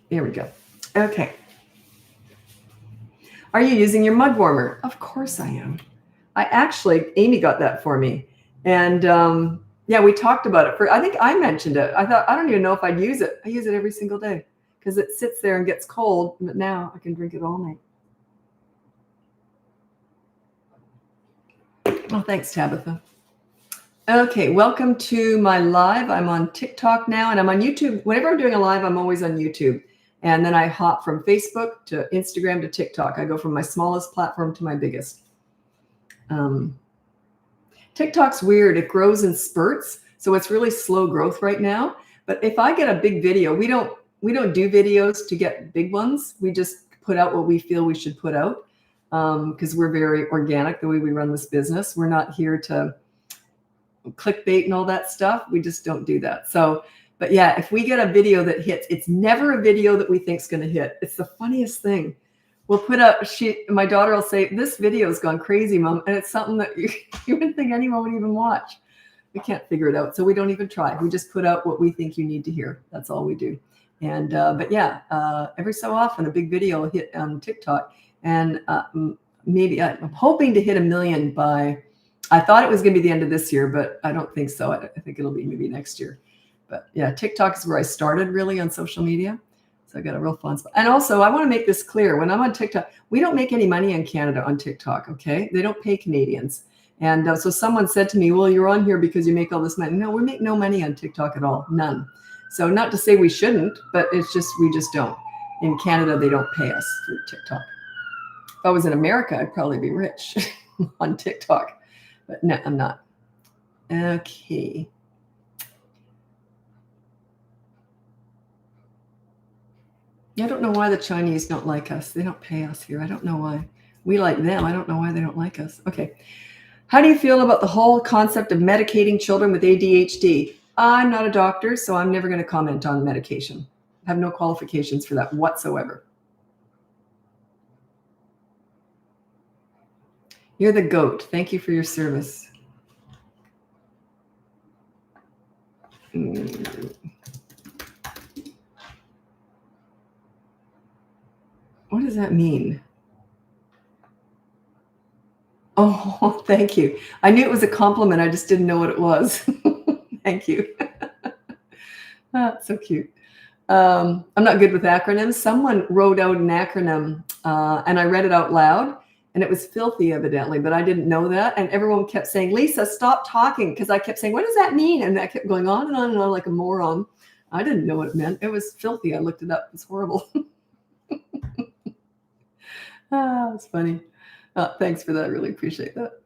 There we go. Okay. Are you using your mud warmer? Of course I am. Amy got that for me. And yeah, we talked about it. I think I mentioned it. I thought, I don't even know if I'd use it. I use it every single day because it sits there and gets cold. But now I can drink it all night. Oh, thanks, Tabitha. Okay, welcome to my live. I'm on TikTok now, and I'm on YouTube. Whenever I'm doing a live, I'm always on YouTube. And then I hop from Facebook to Instagram to TikTok. I go from my smallest platform to my biggest. TikTok's weird. It grows in spurts, so it's really slow growth right now. But if I get a big video, we don't do videos to get big ones. We just put out what we feel we should put out. Because we're very organic the way we run this business. We're not here to clickbait and all that stuff. We just don't do that. So, but yeah, if we get a video that hits, it's never a video that we think is going to hit. It's the funniest thing. We'll put out, my daughter will say, this video has gone crazy, Mom. And it's something that you wouldn't think anyone would even watch. We can't figure it out. So we don't even try. We just put out what we think you need to hear. That's all we do. And, but yeah, every so often a big video will hit on TikTok. And maybe I'm hoping to hit 1 million by, I thought it was going to be the end of this year, but I don't think so. I think it'll be maybe next year. But yeah, TikTok is where I started really on social media. So I got a real fun spot. And also I want to make this clear. When I'm on TikTok, we don't make any money in Canada on TikTok. Okay. They don't pay Canadians. And so someone said to me, well, you're on here because you make all this money. No, we make no money on TikTok at all. None. So not to say we shouldn't, but it's just, we just don't. In Canada, they don't pay us for TikTok. If I was in America, I'd probably be rich on TikTok, but no, I'm not. Okay. I don't know why the Chinese don't like us. They don't pay us here. I don't know why. We like them. I don't know why they don't like us. Okay. How do you feel about the whole concept of medicating children with ADHD? I'm not a doctor, so I'm never going to comment on medication. I have no qualifications for that whatsoever. You're the GOAT. Thank you for your service. What does that mean? Oh, thank you. I knew it was a compliment. I just didn't know what it was. Thank you. So cute. I'm not good with acronyms. Someone wrote out an acronym and I read it out loud. And it was filthy, evidently, but I didn't know that. And everyone kept saying, Lisa, stop talking. Because I kept saying, what does that mean? And I kept going on and on and on like a moron. I didn't know what it meant. It was filthy. I looked it up. It's horrible. It's funny. Thanks for that. I really appreciate that.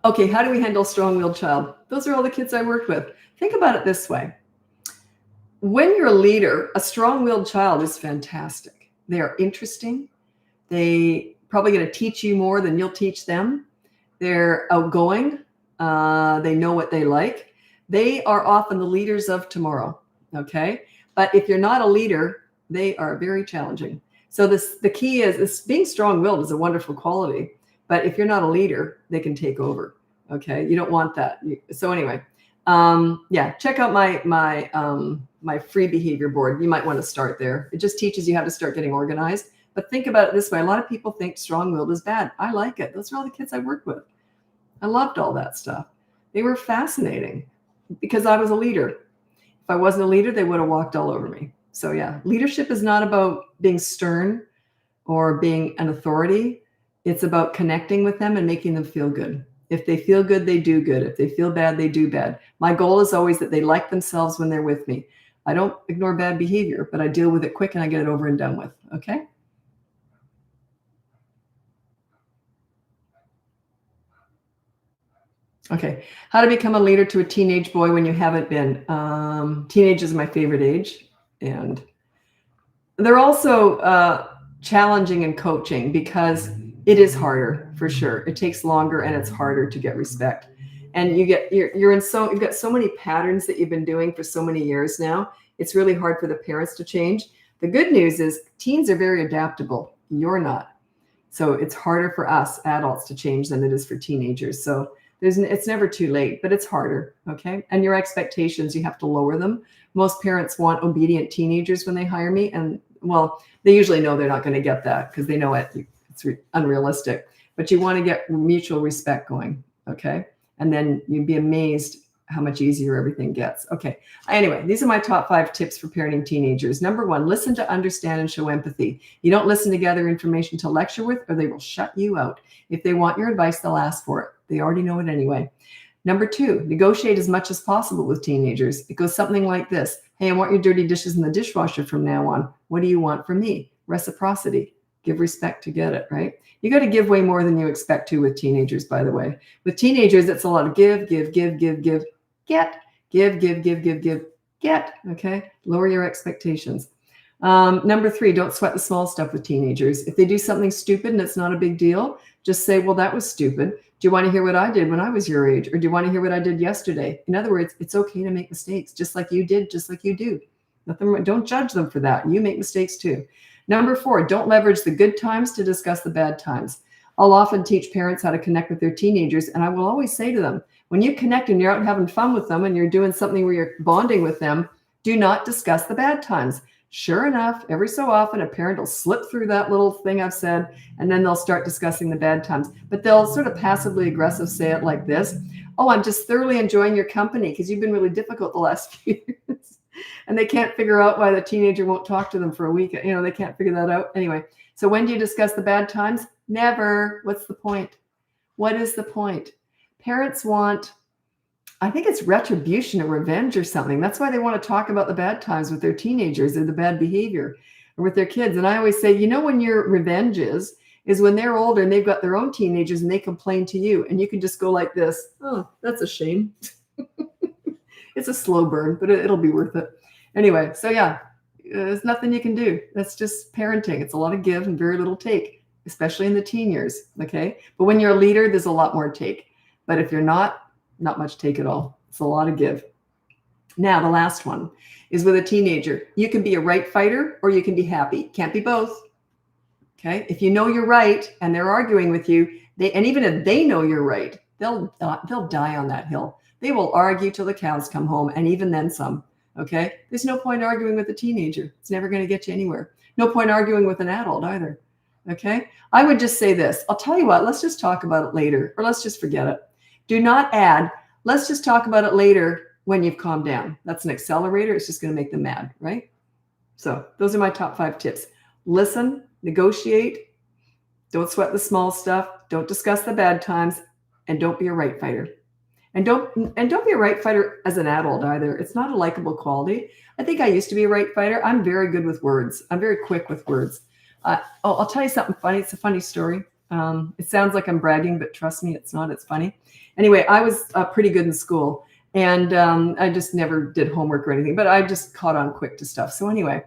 Okay, how do we handle a strong-willed child? Those are all the kids I worked with. Think about it this way. When you're a leader, a strong-willed child is fantastic. They are interesting. They probably going to teach you more than you'll teach them. They're outgoing. They know what they like. They are often the leaders of tomorrow. Okay. But if you're not a leader, they are very challenging. So the key is being strong-willed is a wonderful quality. But if you're not a leader, they can take over. Okay. You don't want that. So anyway, Yeah, check out my free behavior board. You might want to start there. It just teaches you how to start getting organized. But think about it this way. A lot of people think strong-willed is bad. I like it. Those are all the kids I worked with. I loved all that stuff. They were fascinating because I was a leader. If I wasn't a leader, they would have walked all over me. So yeah, leadership is not about being stern or being an authority. It's about connecting with them and making them feel good. If they feel good, they do good. If they feel bad, they do bad. My goal is always that they like themselves when they're with me. I don't ignore bad behavior, but I deal with it quick and I get it over and done with. Okay? Okay. How to become a leader to a teenage boy when you haven't been. Teenage is my favorite age. And they're also challenging in coaching because it is harder for sure. It takes longer and it's harder to get respect. And you've got so many patterns that you've been doing for so many years now. It's really hard for the parents to change. The good news is teens are very adaptable. You're not. So it's harder for us adults to change than it is for teenagers. So it's never too late, but it's harder. Okay. And your expectations, you have to lower them. Most parents want obedient teenagers when they hire me. And well, they usually know they're not going to get that because they know it's unrealistic, but you want to get mutual respect going. Okay. And then you'd be amazed how much easier everything gets. Okay. Anyway, these are my top 5 tips for parenting teenagers. Number 1, listen to understand and show empathy. You don't listen to gather information to lecture with, or they will shut you out. If they want your advice, they'll ask for it. They already know it anyway. Number 2, negotiate as much as possible with teenagers. It goes something like this. Hey, I want your dirty dishes in the dishwasher from now on. What do you want from me? Reciprocity. Give respect to get it, right? You got to give way more than you expect to with teenagers, by the way. With teenagers, it's a lot of give, get, get, okay? Lower your expectations. Number 3, don't sweat the small stuff with teenagers. If they do something stupid and it's not a big deal, just say, well, that was stupid. Do you want to hear what I did when I was your age? Or do you want to hear what I did yesterday? In other words, it's okay to make mistakes, just like you did, just like you do. Don't judge them for that. You make mistakes too. Number 4, don't leverage the good times to discuss the bad times. I'll often teach parents how to connect with their teenagers, and I will always say to them, when you connect and you're out having fun with them and you're doing something where you're bonding with them, do not discuss the bad times. Sure enough, every so often, a parent will slip through that little thing I've said, and then they'll start discussing the bad times. But they'll sort of passively aggressive say it like this. Oh, I'm just thoroughly enjoying your company because you've been really difficult the last few years. And they can't figure out why the teenager won't talk to them for a week. They can't figure that out. Anyway, so when do you discuss the bad times? Never. What's the point? What is the point? Parents want, I think it's retribution or revenge or something. That's why they want to talk about the bad times with their teenagers or the bad behavior or with their kids. And I always say, when your revenge is when they're older and they've got their own teenagers and they complain to you and you can just go like this. Oh, that's a shame. It's a slow burn, but it'll be worth it. Anyway, so yeah, there's nothing you can do. That's just parenting. It's a lot of give and very little take, especially in the teen years, okay? But when you're a leader, there's a lot more take. But if you're not much take at all. It's a lot of give. Now, the last one is with a teenager. You can be a right fighter or you can be happy. Can't be both, okay? If you know you're right and they're arguing with you, and even if they know you're right, they'll die on that hill. They will argue till the cows come home, and even then some, okay? There's no point arguing with a teenager. It's never going to get you anywhere. No point arguing with an adult either, okay? I would just say this. I'll tell you what, let's just talk about it later, or let's just forget it. Do not add, let's just talk about it later when you've calmed down. That's an accelerator. It's just going to make them mad, right? So those are my top 5 tips. Listen, negotiate, don't sweat the small stuff, don't discuss the bad times, and don't be a right fighter. And don't be a right fighter as an adult either. It's not a likable quality. I think I used to be a right fighter. I'm very good with words. I'm very quick with words. I'll tell you something funny. It's a funny story. It sounds like I'm bragging, but trust me, it's not. It's funny. Anyway, I was pretty good in school, and I just never did homework or anything, but I just caught on quick to stuff. So anyway,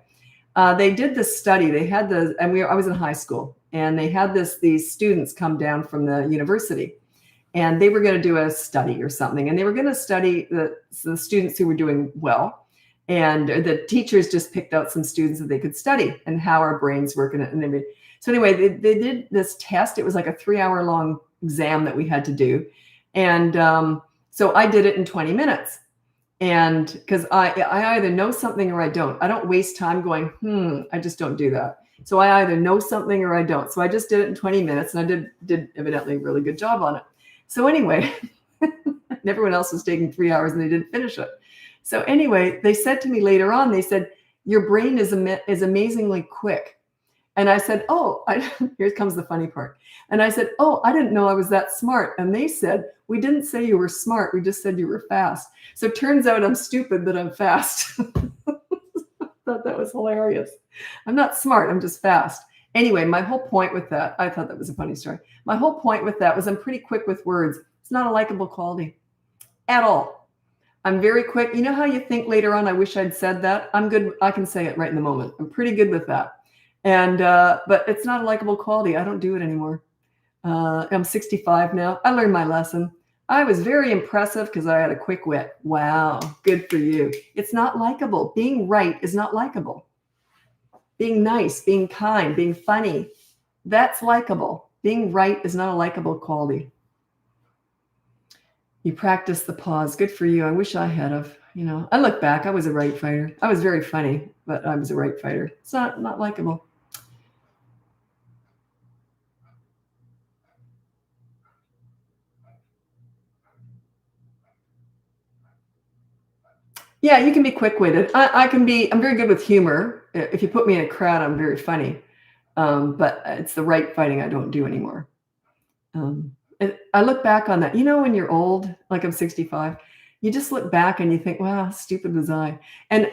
they did this study. They had I was in high school, and they had these students come down from the university. And they were going to do a study or something. And they were going to study the students who were doing well. And the teachers just picked out some students that they could study and how our brains work. So anyway, they did this test. It was like a 3-hour long exam that we had to do. And so I did it in 20 minutes. And because I either know something or I don't. I don't waste time going, I just don't do that. So I either know something or I don't. So I just did it in 20 minutes and I did evidently a really good job on it. So anyway, and everyone else was taking 3 hours and they didn't finish it. So anyway, they said to me later on, they said, your brain is amazingly quick. And I said, here comes the funny part. And I said, I didn't know I was that smart. And they said, we didn't say you were smart. We just said you were fast. So it turns out I'm stupid, but I'm fast. I thought that was hilarious. I'm not smart. I'm just fast. Anyway, my whole point with that, I thought that was a funny story. My whole point with that was I'm pretty quick with words. It's not a likable quality at all. I'm very quick. You know how you think later on, I wish I'd said that? I'm good. I can say it right in the moment. I'm pretty good with that. And, but it's not a likable quality. I don't do it anymore. I'm 65 now. I learned my lesson. I was very impressive because I had a quick wit. Wow. Good for you. It's not likable. Being right is not likable. Being nice, being kind, being funny, that's likable. Being right is not a likable quality. You practice the pause. Good for you. I wish I had of, I look back, I was a right fighter. I was very funny, but I was a right fighter. It's not likable. Yeah, you can be quick-witted. I'm very good with humor. If you put me in a crowd, I'm very funny. But it's the right fighting I don't do anymore. I look back on that. When you're old, like I'm 65, you just look back and you think, wow, stupid was I. And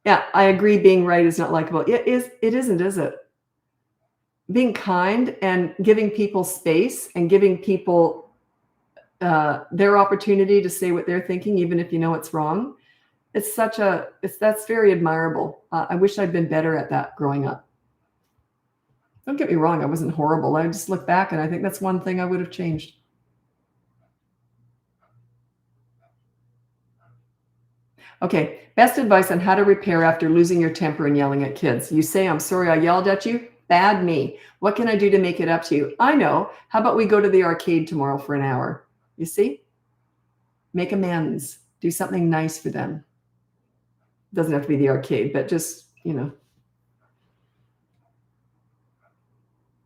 yeah, I agree. Being right is not likable. It isn't, is it? Being kind and giving people space and giving people their opportunity to say what they're thinking, even if you know it's wrong. That's very admirable. I wish I'd been better at that growing up. Don't get me wrong. I wasn't horrible. I just look back and I think that's one thing I would have changed. Okay. Best advice on how to repair after losing your temper and yelling at kids. You say, I'm sorry I yelled at you. Bad me. What can I do to make it up to you? I know. How about we go to the arcade tomorrow for an hour? You see? Make amends. Do something nice for them. Doesn't have to be the arcade, but just,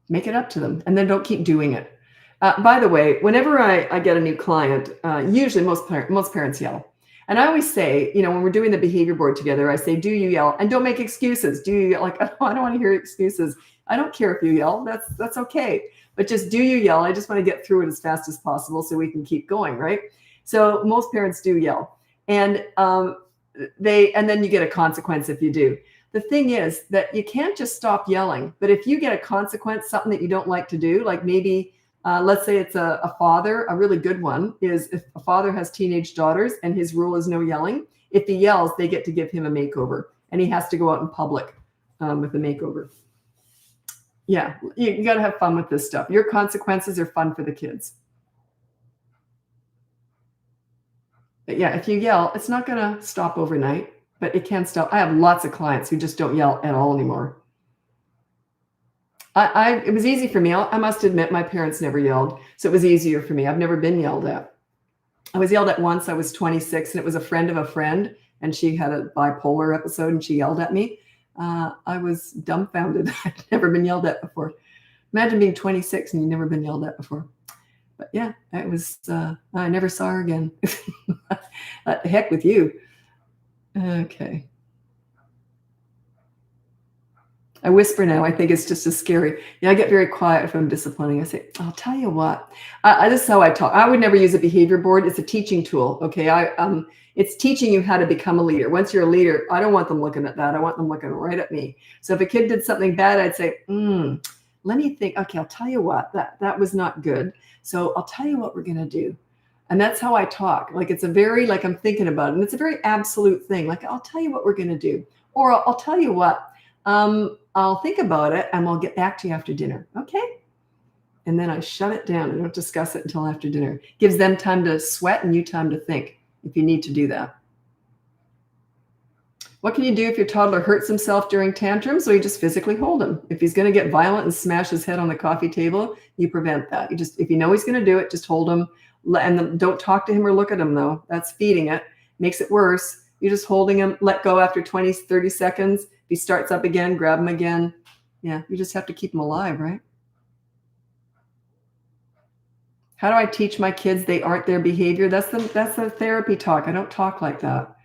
make it up to them. And then don't keep doing it. By the way, whenever I get a new client, usually most parents yell. And I always say, when we're doing the behavior board together, I say, do you yell? And don't make excuses. Do you yell? Like, I don't want to hear excuses. I don't care if you yell. That's okay. But just do you yell? I just want to get through it as fast as possible so we can keep going, right? So most parents do yell. And then you get a consequence if you do. The thing is that you can't just stop yelling. But if you get a consequence, something that you don't like to do, like maybe let's say it's a father, a really good one is if a father has teenage daughters and his rule is no yelling, if he yells, they get to give him a makeover and he has to go out in public with a makeover. Yeah, you got to have fun with this stuff. Your consequences are fun for the kids. But yeah, if you yell, it's not going to stop overnight, but it can stop. I have lots of clients who just don't yell at all anymore. It was easy for me. I must admit my parents never yelled. So it was easier for me. I've never been yelled at. I was yelled at once. I was 26 and it was a friend of a friend and she had a bipolar episode and she yelled at me. I was dumbfounded. I'd never been yelled at before. Imagine being 26 and you've never been yelled at before. But yeah, it was, I never saw her again. The heck with you. Okay. I whisper now. I think it's just as scary. Yeah, I get very quiet if I'm disciplining. I say, I'll tell you what. This is how I talk. I would never use a behavior board. It's a teaching tool. Okay. It's teaching you how to become a leader. Once you're a leader, I don't want them looking at that. I want them looking right at me. So if a kid did something bad, I'd say, let me think. Okay, I'll tell you what. That was not good. So I'll tell you what we're going to do. And that's how I talk. Like it's a very, like I'm thinking about it. And it's a very absolute thing. Like, I'll tell you what we're going to do. Or I'll tell you what. I'll think about it and we'll get back to you after dinner. Okay. And then I shut it down. I don't discuss it until after dinner. Gives them time to sweat and you time to think if you need to do that. What can you do if your toddler hurts himself during tantrums? Or you just physically hold him. If he's going to get violent and smash his head on the coffee table, you prevent that. If you know he's going to do it, just hold him and don't talk to him or look at him though. That's feeding it. Makes it worse. You're just holding him, let go after 20, 30 seconds. If he starts up again, grab him again. Yeah, you just have to keep him alive, right? How do I teach my kids they aren't their behavior? That's the therapy talk. I don't talk like that.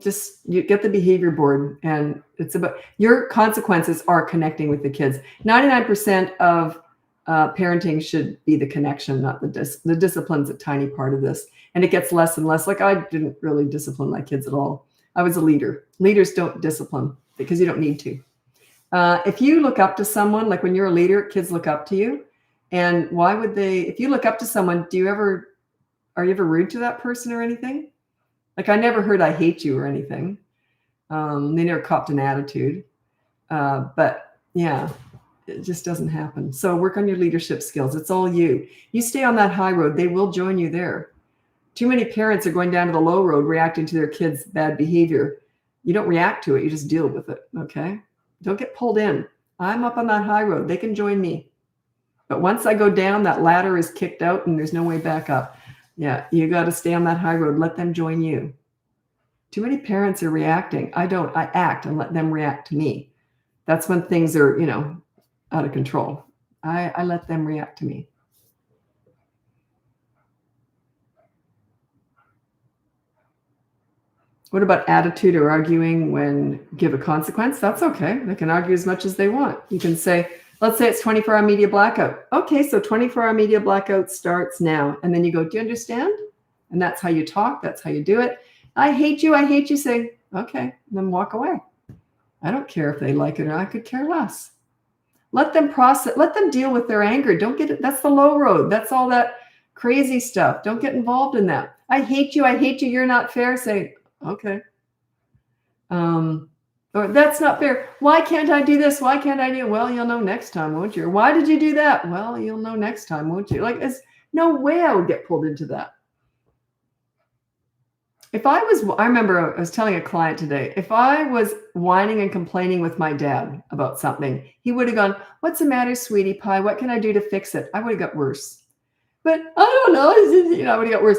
Just you get the behavior board, and it's about your consequences are connecting with the kids. 99% of parenting should be the connection, not the discipline's a tiny part of this, and it gets less and less. Like I didn't really discipline my kids at all. I was a leader. Leaders don't discipline because you don't need to. If you look up to someone, like when you're a leader, kids look up to you. And why would they? If you look up to someone, are you ever rude to that person or anything? Like I never heard I hate you or anything. They never copped an attitude. But yeah, it just doesn't happen. So work on your leadership skills. It's all you. You stay on that high road. They will join you there. Too many parents are going down to the low road, reacting to their kids' bad behavior. You don't react to it. You just deal with it. Okay. Don't get pulled in. I'm up on that high road. They can join me. But once I go down, that ladder is kicked out and there's no way back up. Yeah, you got to stay on that high road. Let them join you. Too many parents are reacting. I don't. I act and let them react to me. That's when things are, out of control. I let them react to me. What about attitude or arguing when give a consequence? That's okay. They can argue as much as they want. You can say, let's say it's 24-hour media blackout. Okay, so 24-hour media blackout starts now. And then you go, do you understand? And that's how you talk. That's how you do it. I hate you. I hate you. Say, okay, and then walk away. I don't care if they like it or not. I could care less. Let them process. Let them deal with their anger. Don't get it. That's the low road. That's all that crazy stuff. Don't get involved in that. I hate you. I hate you. You're not fair. Say, okay. Or that's not fair. Why can't I do this? Why can't I do it? Well, you'll know next time, won't you? Or why did you do that? Well, you'll know next time, won't you? Like, there's no way I would get pulled into that. I remember I was telling a client today, if I was whining and complaining with my dad about something, he would have gone, what's the matter, sweetie pie? What can I do to fix it? I would have got worse. But I don't know. I would have got worse.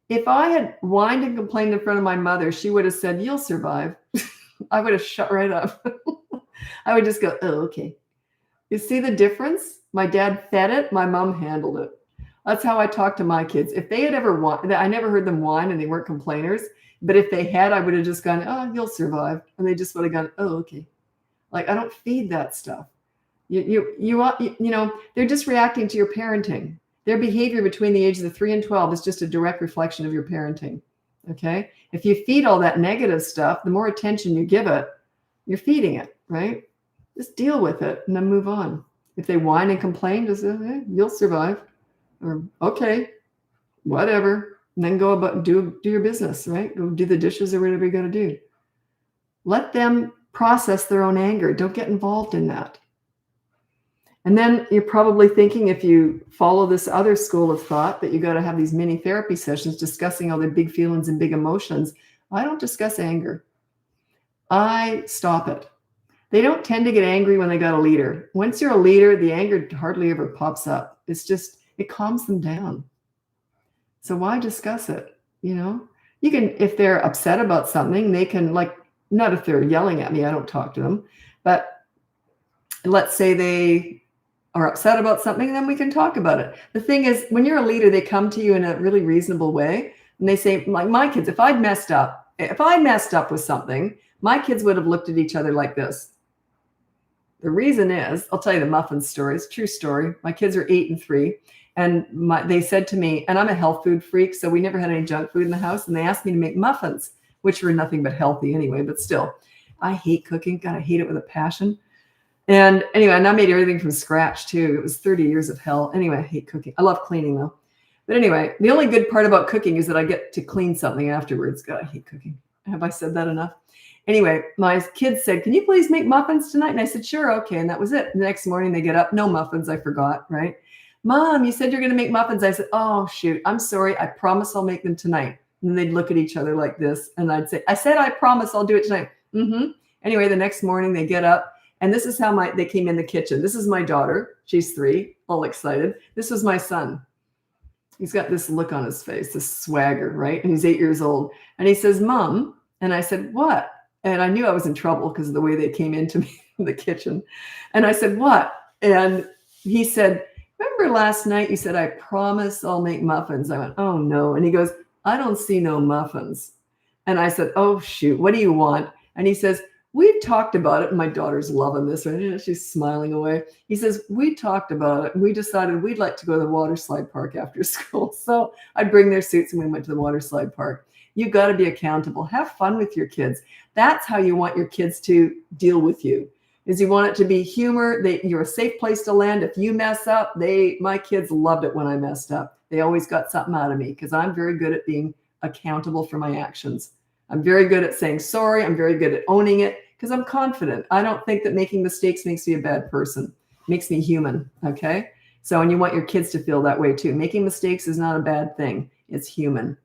If I had whined and complained in front of my mother, she would have said, you'll survive. I would have shut right up. I would just go, oh, okay. You see the difference? My dad fed it. My mom handled it. That's how I talk to my kids. If they had ever whined, I never heard them whine and they weren't complainers. But if they had, I would have just gone, oh, you'll survive. And they just would have gone, oh, okay. Like, I don't feed that stuff. They're just reacting to your parenting. Their behavior between the ages of 3 and 12 is just a direct reflection of your parenting. Okay. If you feed all that negative stuff, the more attention you give it, you're feeding it, right? Just deal with it and then move on. If they whine and complain, just say, you'll survive. Or, okay, whatever. And then go about do your business, right? Go do the dishes or whatever you got to do. Let them process their own anger. Don't get involved in that. And then you're probably thinking, if you follow this other school of thought, that you got to have these mini therapy sessions discussing all their big feelings and big emotions. I don't discuss anger. I stop it. They don't tend to get angry when they got a leader. Once you're a leader, the anger hardly ever pops up. It's just, it calms them down. So why discuss it? You can, if they're upset about something, they can, like, not if they're yelling at me, I don't talk to them, but let's say they are upset about something, then we can talk about it. The thing is, when you're a leader, they come to you in a really reasonable way. And they say, like my kids, if I messed up with something, my kids would have looked at each other like this. The reason is, I'll tell you the muffin story. It's a true story. My kids are 8 and 3. And they said to me, and I'm a health food freak, so we never had any junk food in the house. And they asked me to make muffins, which were nothing but healthy anyway, but still. I hate cooking. God, I hate it with a passion. And anyway, and I made everything from scratch too. It was 30 years of hell. Anyway, I hate cooking. I love cleaning though. But anyway, the only good part about cooking is that I get to clean something afterwards. God, I hate cooking. Have I said that enough? Anyway, my kids said, can you please make muffins tonight? And I said, sure. Okay. And that was it. The next morning they get up, no muffins. I forgot, right? Mom, you said you're going to make muffins. I said, oh, shoot. I'm sorry. I promise I'll make them tonight. And they'd look at each other like this. And I'd say, I said, I promise I'll do it tonight. Mm-hmm. Anyway, the next morning they get up. And this is how they came in the kitchen. This is my daughter. She's 3, all excited. This was my son. He's got this look on his face, this swagger, right? And he's 8 years old. And he says, Mom. And I said, what? And I knew I was in trouble because of the way they came into me in the kitchen. And I said, what? And he said, remember last night you said, I promise I'll make muffins. I went, oh no. And he goes, I don't see no muffins. And I said, oh shoot, what do you want? And he says, we've talked about it. And my daughter's loving this, right? She's smiling away. He says, we talked about it. And we decided we'd like to go to the water slide park after school. So I'd bring their suits and we went to the water slide park. You got to be accountable. Have fun with your kids. That's how you want your kids to deal with you. Is you want it to be humor. You're a safe place to land. If you mess up, my kids loved it when I messed up. They always got something out of me because I'm very good at being accountable for my actions. I'm very good at saying sorry. I'm very good at owning it because I'm confident. I don't think that making mistakes makes me a bad person. It makes me human. Okay. So, and you want your kids to feel that way too. Making mistakes is not a bad thing. It's human.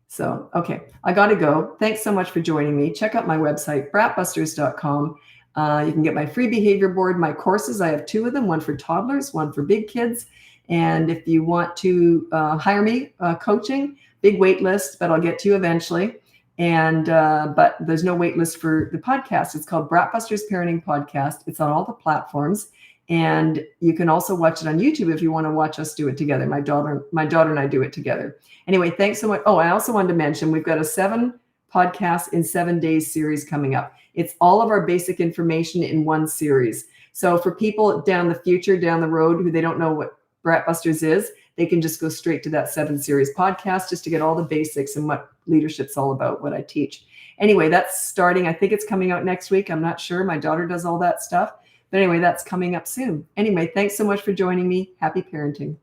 So, okay, I got to go. Thanks so much for joining me. Check out my website, BratBusters.com. You can get my free behavior board, my courses. I have 2 of them, one for toddlers, one for big kids. And if you want to hire me, coaching, big wait list, but I'll get to you eventually. And but there's no wait list for the podcast. It's called BratBusters Parenting Podcast. It's on all the platforms. And you can also watch it on YouTube if you want to watch us do it together. My daughter and I do it together. Anyway, thanks so much. Oh, I also wanted to mention we've got a 7 podcasts in 7 days series coming up. It's all of our basic information in one series. So for people down the road who they don't know what BratBusters is, they can just go straight to that 7 series podcast just to get all the basics and what leadership's all about, what I teach. Anyway, that's starting. I think it's coming out next week. I'm not sure. My daughter does all that stuff. But anyway, that's coming up soon. Anyway, thanks so much for joining me. Happy parenting.